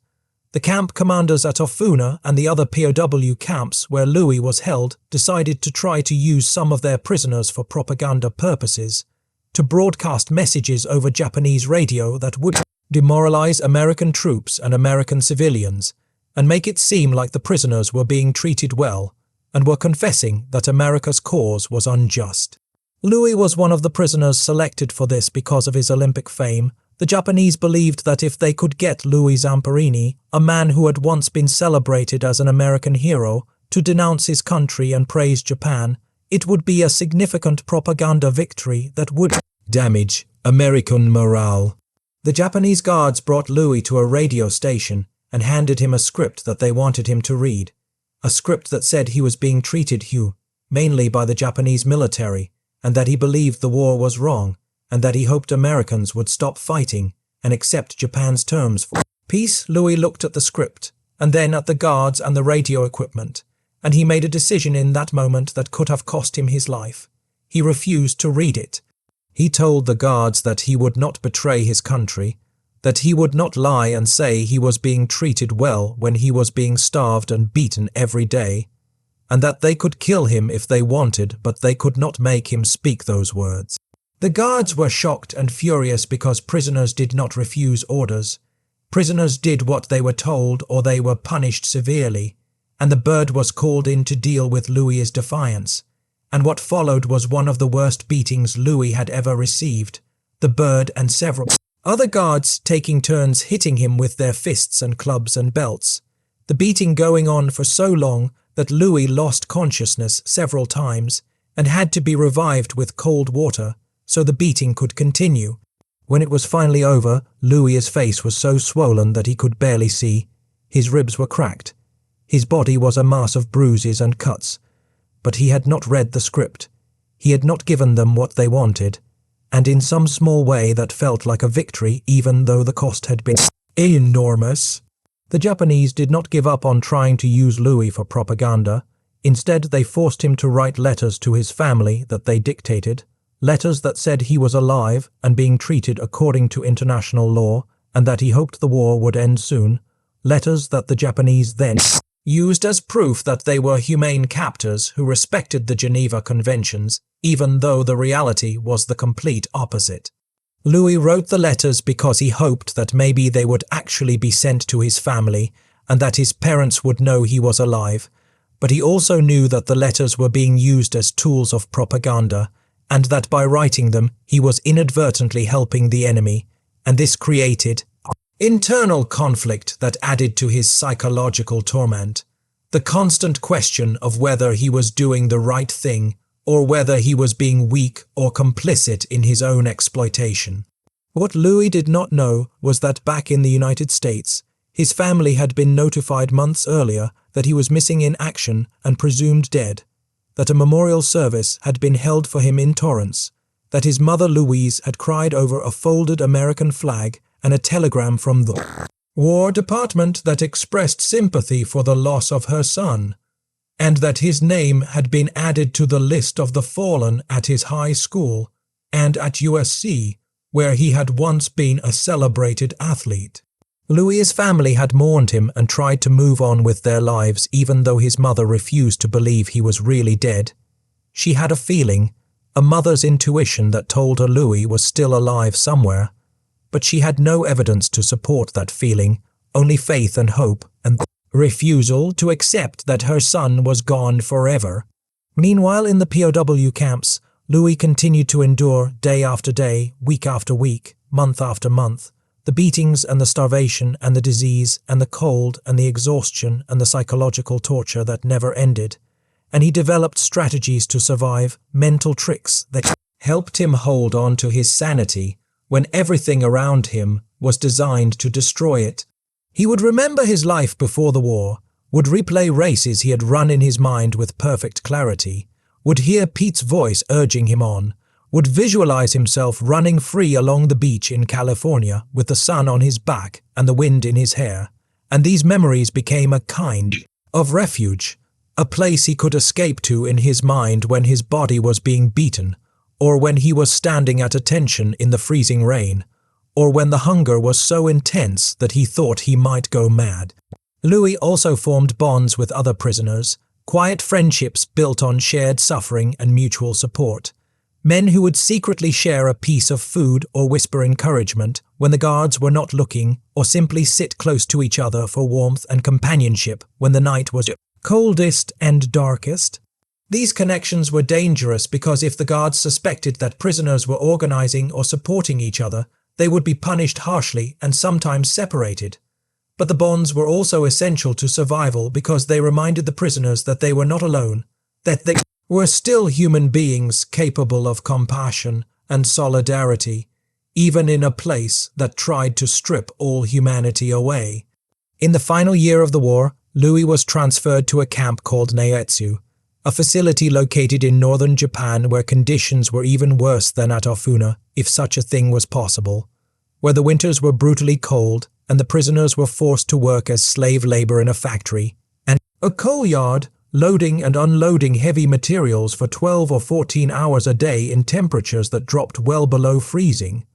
the camp commanders at Ofuna and the other POW camps where Louis was held decided to try to use some of their prisoners for propaganda purposes, to broadcast messages over Japanese radio that would demoralize American troops and American civilians, and make it seem like the prisoners were being treated well and were confessing that America's cause was unjust. Louis was one of the prisoners selected for this because of his Olympic fame. The Japanese believed that if they could get Louis Zamperini, a man who had once been celebrated as an American hero, to denounce his country and praise Japan, it would be a significant propaganda victory that would damage American morale. The Japanese guards brought Louis to a radio station and handed him a script that they wanted him to read, a script that said he was being treated mainly by the Japanese military, and that he believed the war was wrong, and that he hoped Americans would stop fighting and accept Japan's terms for peace. Louis looked at the script, and then at the guards and the radio equipment, and he made a decision in that moment that could have cost him his life. He refused to read it. He told the guards that he would not betray his country, that he would not lie and say he was being treated well when he was being starved and beaten every day, and that they could kill him if they wanted, but they could not make him speak those words. The guards were shocked and furious because prisoners did not refuse orders. Prisoners did what they were told or they were punished severely, and the bird was called in to deal with Louis's defiance. And what followed was one of the worst beatings Louis had ever received, the bird and several other guards taking turns hitting him with their fists and clubs and belts, the beating going on for so long that Louis lost consciousness several times and had to be revived with cold water so the beating could continue. When it was finally over, Louis's face was so swollen that he could barely see. His ribs were cracked. His body was a mass of bruises and cuts. But he had not read the script. He had not given them what they wanted. and in some small way that felt like a victory even though the cost had been enormous. The Japanese did not give up on trying to use Louis for propaganda. Instead, they forced him to write letters to his family that they dictated, letters that said he was alive and being treated according to international law, and that he hoped the war would end soon, letters that the Japanese then used as proof that they were humane captors who respected the Geneva Conventions, even though the reality was the complete opposite. Louis wrote the letters because he hoped that maybe they would actually be sent to his family and that his parents would know he was alive, but he also knew that the letters were being used as tools of propaganda, and that by writing them he was inadvertently helping the enemy, and this created internal conflict that added to his psychological torment, the constant question of whether he was doing the right thing or whether he was being weak or complicit in his own exploitation. What Louis did not know was that back in the United States, his family had been notified months earlier that he was missing in action and presumed dead, that a memorial service had been held for him in Torrance, that his mother Louise had cried over a folded American flag and a telegram from the War Department that expressed sympathy for the loss of her son, and that his name had been added to the list of the fallen at his high school and at USC, where he had once been a celebrated athlete. Louis's family had mourned him and tried to move on with their lives even though his mother refused to believe he was really dead. She had a feeling, a mother's intuition that told her Louis was still alive somewhere, but she had no evidence to support that feeling, only faith and hope and refusal to accept that her son was gone forever. Meanwhile, in the POW camps, Louis continued to endure day after day, week after week, month after month, the beatings and the starvation and the disease and the cold and the exhaustion and the psychological torture that never ended, and he developed strategies to survive, mental tricks that helped him hold on to his sanity when everything around him was designed to destroy it. He would remember his life before the war, would replay races he had run in his mind with perfect clarity, would hear Pete's voice urging him on, would visualize himself running free along the beach in California with the sun on his back and the wind in his hair, and these memories became a kind of refuge, a place he could escape to in his mind when his body was being beaten, or when he was standing at attention in the freezing rain, or when the hunger was so intense that he thought he might go mad. Louis also formed bonds with other prisoners, quiet friendships built on shared suffering and mutual support, men who would secretly share a piece of food or whisper encouragement when the guards were not looking, or simply sit close to each other for warmth and companionship when the night was coldest and darkest. These connections were dangerous because if the guards suspected that prisoners were organizing or supporting each other, they would be punished harshly and sometimes separated. But the bonds were also essential to survival because they reminded the prisoners that they were not alone, that they were still human beings capable of compassion and solidarity, even in a place that tried to strip all humanity away. In the final year of the war, Louis was transferred to a camp called Naietsu, a facility located in northern Japan where conditions were even worse than at Ofuna, if such a thing was possible, where the winters were brutally cold and the prisoners were forced to work as slave labor in a factory and a coal yard, loading and unloading heavy materials for 12 or 14 hours a day in temperatures that dropped well below freezing,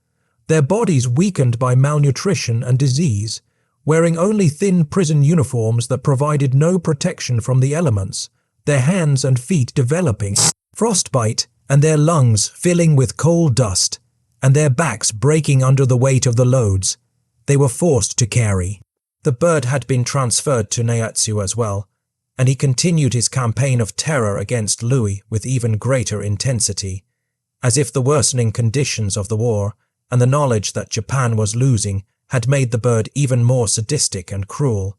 their bodies weakened by malnutrition and disease, wearing only thin prison uniforms that provided no protection from the elements, their hands and feet developing frostbite and their lungs filling with coal dust, and their backs breaking under the weight of the loads they were forced to carry. The bird had been transferred to Naietsu as well, and he continued his campaign of terror against Louis with even greater intensity, as if the worsening conditions of the war and the knowledge that Japan was losing had made the bird even more sadistic and cruel,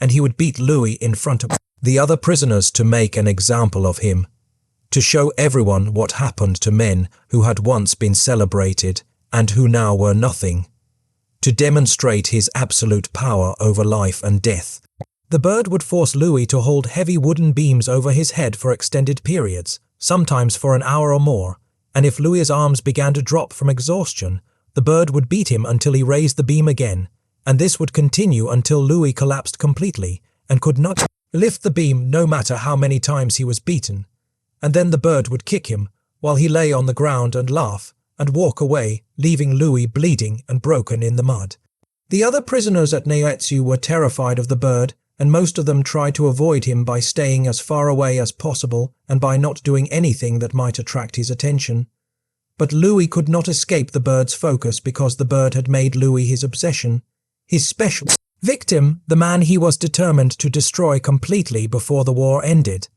and he would beat Louis in front of the other prisoners to make an example of him, to show everyone what happened to men who had once been celebrated and who now were nothing, to demonstrate his absolute power over life and death. The bird would force Louis to hold heavy wooden beams over his head for extended periods, sometimes for an hour or more, and if Louis's arms began to drop from exhaustion, the bird would beat him until he raised the beam again, and this would continue until Louis collapsed completely and could not lift the beam no matter how many times he was beaten. And then the bird would kick him while he lay on the ground and laugh and walk away, leaving Louis bleeding and broken in the mud. The other prisoners at Naietsu were terrified of the bird, and most of them tried to avoid him by staying as far away as possible and by not doing anything that might attract his attention. But Louis could not escape the bird's focus because the bird had made Louis his obsession, his special victim, the man he was determined to destroy completely before the war ended.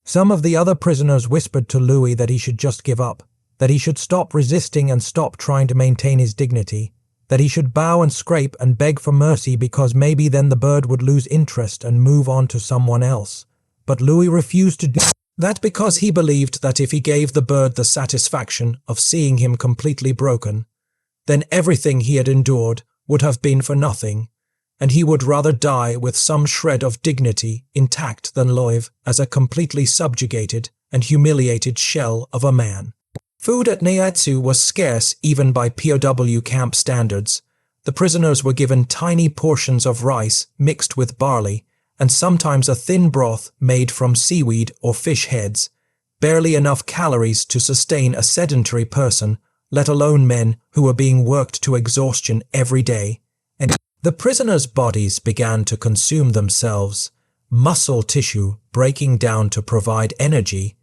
Some of the other prisoners whispered to Louis that he should just give up, that he should stop resisting and stop trying to maintain his dignity, that he should bow and scrape and beg for mercy because maybe then the bird would lose interest and move on to someone else. But Louis refused to do that because he believed that if he gave the bird the satisfaction of seeing him completely broken, then everything he had endured would have been for nothing, and he would rather die with some shred of dignity intact than live as a completely subjugated and humiliated shell of a man. Food at Naietsu was scarce even by POW camp standards. The prisoners were given tiny portions of rice mixed with barley, and sometimes a thin broth made from seaweed or fish heads, barely enough calories to sustain a sedentary person, let alone men who were being worked to exhaustion every day. And the prisoners' bodies began to consume themselves, muscle tissue breaking down to provide energy,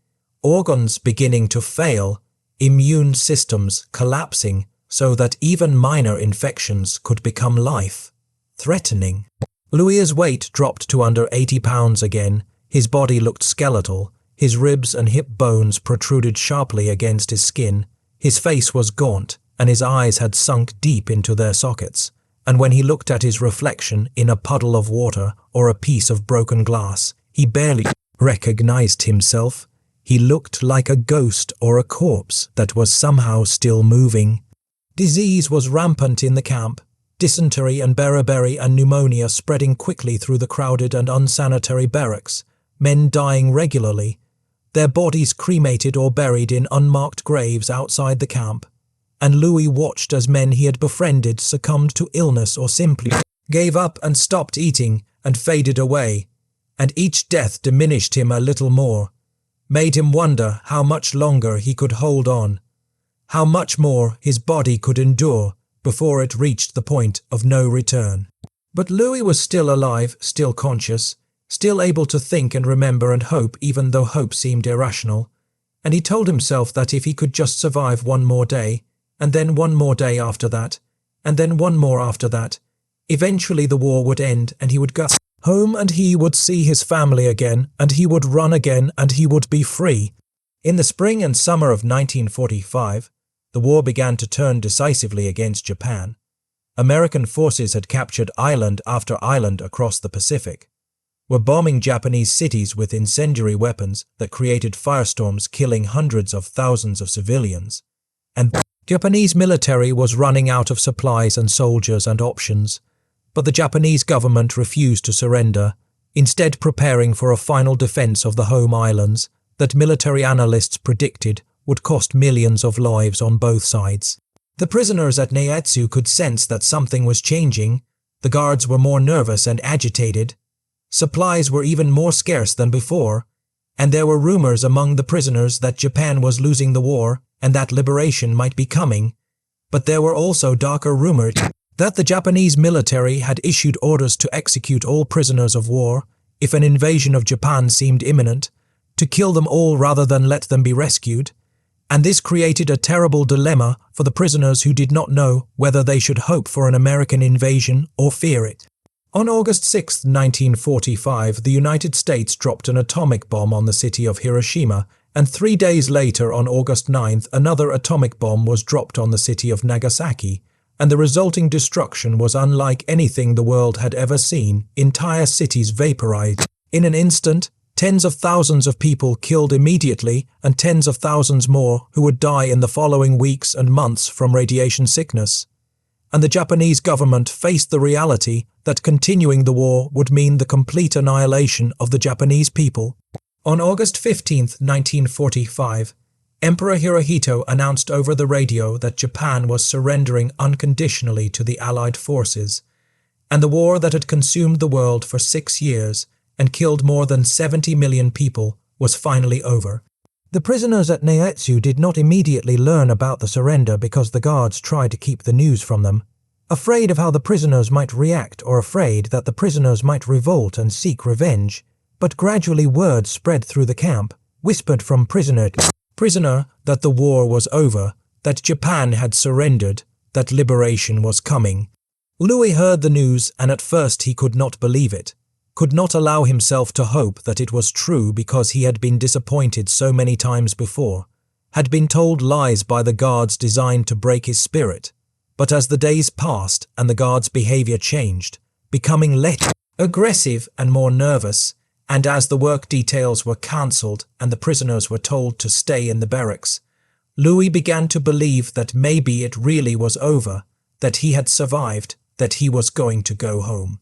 organs beginning to fail, immune systems collapsing so that even minor infections could become life-threatening. Louis's weight dropped to under 80 pounds again. His body looked skeletal. His ribs and hip bones protruded sharply against his skin. His face was gaunt, and his eyes had sunk deep into their sockets. And when he looked at his reflection in a puddle of water or a piece of broken glass, he barely recognized himself. He looked like a ghost or a corpse that was somehow still moving. Disease was rampant in the camp. Dysentery and beriberi and pneumonia spreading quickly through the crowded and unsanitary barracks, men dying regularly, their bodies cremated or buried in unmarked graves outside the camp, and Louis watched as men he had befriended succumbed to illness or simply gave up and stopped eating and faded away, and each death diminished him a little more, made him wonder how much longer he could hold on, how much more his body could endure before it reached the point of no return. But Louis was still alive, still conscious, still able to think and remember and hope even though hope seemed irrational, and he told himself that if he could just survive one more day, and then one more day after that, and then one more after that, eventually the war would end and he would go home and he would see his family again and he would run again and he would be free. In the spring and summer of 1945, the war began to turn decisively against Japan. American forces had captured island after island across the Pacific, were bombing Japanese cities with incendiary weapons that created firestorms killing hundreds of thousands of civilians, and the Japanese military was running out of supplies and soldiers and options, but the Japanese government refused to surrender, instead preparing for a final defense of the home islands that military analysts predicted would cost millions of lives on both sides. The prisoners at Naietsu could sense that something was changing. The guards were more nervous and agitated. Supplies were even more scarce than before, and there were rumors among the prisoners that Japan was losing the war and that liberation might be coming. But there were also darker rumors that the Japanese military had issued orders to execute all prisoners of war if an invasion of Japan seemed imminent, to kill them all rather than let them be rescued. And this created a terrible dilemma for the prisoners who did not know whether they should hope for an American invasion or fear it. On August 6, 1945, the United States dropped an atomic bomb on the city of Hiroshima, and 3 days later, on August 9th, another atomic bomb was dropped on the city of Nagasaki, and the resulting destruction was unlike anything the world had ever seen. Entire cities vaporized in an instant. Tens of thousands of people killed immediately and tens of thousands more who would die in the following weeks and months from radiation sickness. And the Japanese government faced the reality that continuing the war would mean the complete annihilation of the Japanese people. On August 15, 1945, Emperor Hirohito announced over the radio that Japan was surrendering unconditionally to the Allied forces, and the war that had consumed the world for 6 years and killed more than 70 million people was finally over. The prisoners at Naetsu did not immediately learn about the surrender because the guards tried to keep the news from them, afraid of how the prisoners might react or afraid that the prisoners might revolt and seek revenge. But gradually word spread through the camp, whispered from prisoner to prisoner, that the war was over, that Japan had surrendered, that liberation was coming. Louis heard the news, and at first he could not believe it, could not allow himself to hope that it was true because he had been disappointed so many times before, had been told lies by the guards designed to break his spirit. But as the days passed and the guards' behavior changed, becoming less aggressive and more nervous, and as the work details were cancelled and the prisoners were told to stay in the barracks, Louis began to believe that maybe it really was over, that he had survived, that he was going to go home.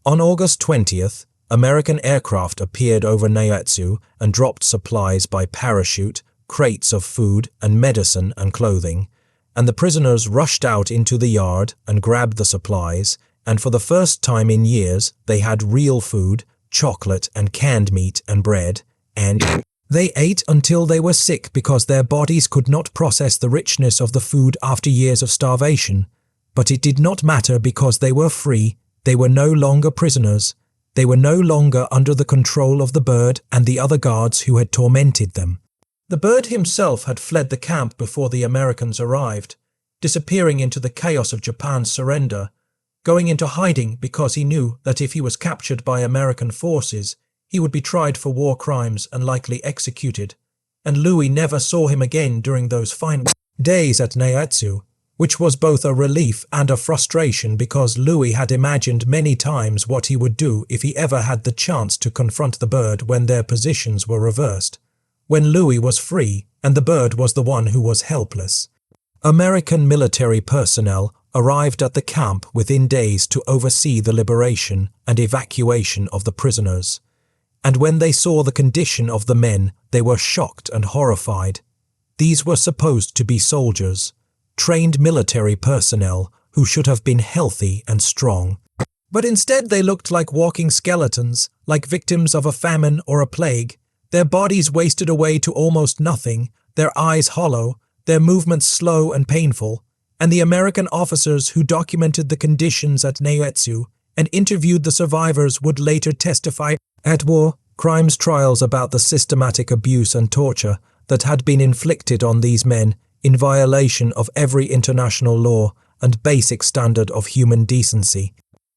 On August 20th, American aircraft appeared over Naetsu and dropped supplies by parachute, crates of food and medicine and clothing, and the prisoners rushed out into the yard and grabbed the supplies, and for the first time in years they had real food, chocolate and canned meat and bread, and they ate until they were sick because their bodies could not process the richness of the food after years of starvation. But it did not matter because they were free, they were no longer prisoners, they were no longer under the control of the bird and the other guards who had tormented them. The bird himself had fled the camp before the Americans arrived, disappearing into the chaos of Japan's surrender, going into hiding because he knew that if he was captured by American forces, he would be tried for war crimes and likely executed, and Louis never saw him again during those final days at Naetsu, which was both a relief and a frustration because Louis had imagined many times what he would do if he ever had the chance to confront the bird when their positions were reversed, when Louis was free and the bird was the one who was helpless. American military personnel arrived at the camp within days to oversee the liberation and evacuation of the prisoners, and when they saw the condition of the men, they were shocked and horrified. These were supposed to be soldiers, trained military personnel who should have been healthy and strong. But instead they looked like walking skeletons, like victims of a famine or a plague, their bodies wasted away to almost nothing, their eyes hollow, their movements slow and painful, and the American officers who documented the conditions at Naetsu and interviewed the survivors would later testify at war crimes trials about the systematic abuse and torture that had been inflicted on these men in violation of every international law and basic standard of human decency.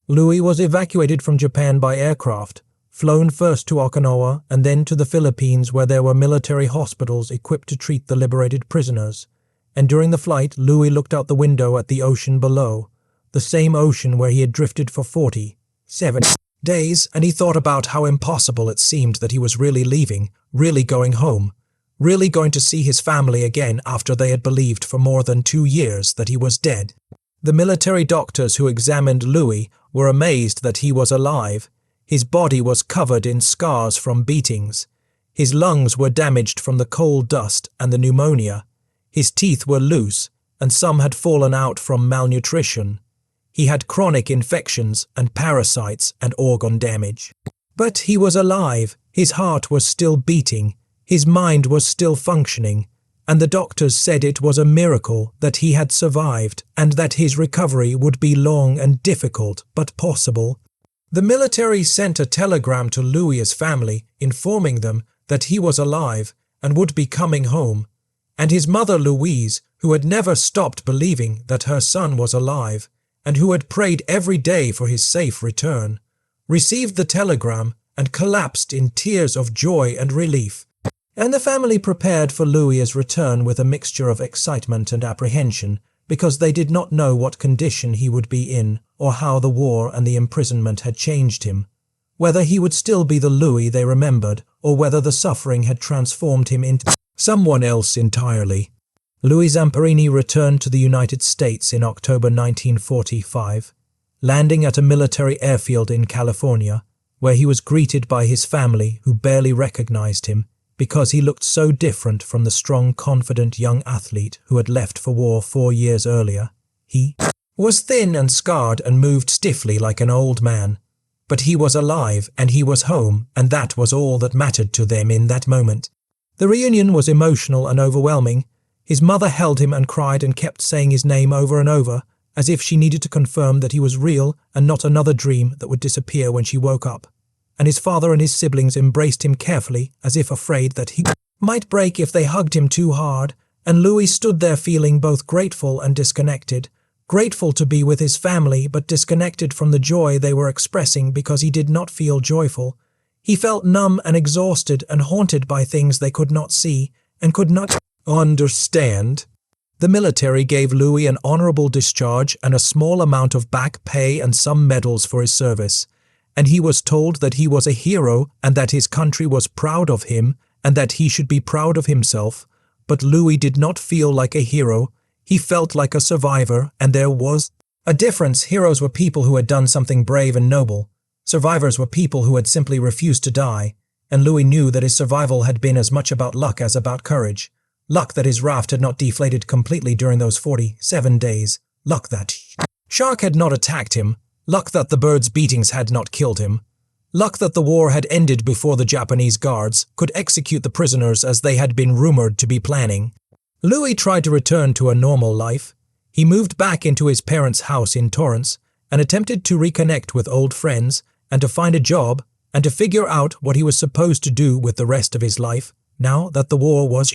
Louis was evacuated from Japan by aircraft, flown first to Okinawa and then to the Philippines where there were military hospitals equipped to treat the liberated prisoners. And during the flight, Louis looked out the window at the ocean below, the same ocean where he had drifted for 47 days, and he thought about how impossible it seemed that he was really leaving, really going home, really going to see his family again after they had believed for more than 2 years that he was dead. The military doctors who examined Louis were amazed that he was alive. His body was covered in scars from beatings. His lungs were damaged from the coal dust and the pneumonia. His teeth were loose, and some had fallen out from malnutrition. He had chronic infections and parasites and organ damage. But he was alive, his heart was still beating, his mind was still functioning, and the doctors said it was a miracle that he had survived and that his recovery would be long and difficult but possible. The military sent a telegram to Louis's family informing them that he was alive and would be coming home, and his mother Louise, who had never stopped believing that her son was alive and who had prayed every day for his safe return, received the telegram and collapsed in tears of joy and relief. And the family prepared for Louis's return with a mixture of excitement and apprehension because they did not know what condition he would be in or how the war and the imprisonment had changed him, whether he would still be the Louis they remembered or whether the suffering had transformed him into someone else entirely. Louis Zamperini returned to the United States in October 1945, landing at a military airfield in California, where he was greeted by his family who barely recognized him, because he looked so different from the strong, confident young athlete who had left for war 4 years earlier. He was thin and scarred and moved stiffly like an old man. But he was alive and he was home, and that was all that mattered to them in that moment. The reunion was emotional and overwhelming. His mother held him and cried and kept saying his name over and over, as if she needed to confirm that he was real and not another dream that would disappear when she woke up. And his father and his siblings embraced him carefully, as if afraid that he might break if they hugged him too hard, and Louis stood there feeling both grateful and disconnected. Grateful to be with his family, but disconnected from the joy they were expressing because he did not feel joyful. He felt numb and exhausted and haunted by things they could not see and could not understand. The military gave Louis an honorable discharge and a small amount of back pay and some medals for his service. And he was told that he was a hero and that his country was proud of him and that he should be proud of himself. But Louis did not feel like a hero. He felt like a survivor, and there was a difference. Heroes were people who had done something brave and noble. Survivors were people who had simply refused to die, and Louis knew that his survival had been as much about luck as about courage. Luck that his raft had not deflated completely during those 47 days. Luck that shark had not attacked him. Luck that the birds' beatings had not killed him. Luck that the war had ended before the Japanese guards could execute the prisoners as they had been rumored to be planning. Louis tried to return to a normal life. He moved back into his parents' house in Torrance and attempted to reconnect with old friends and to find a job and to figure out what he was supposed to do with the rest of his life now that the war was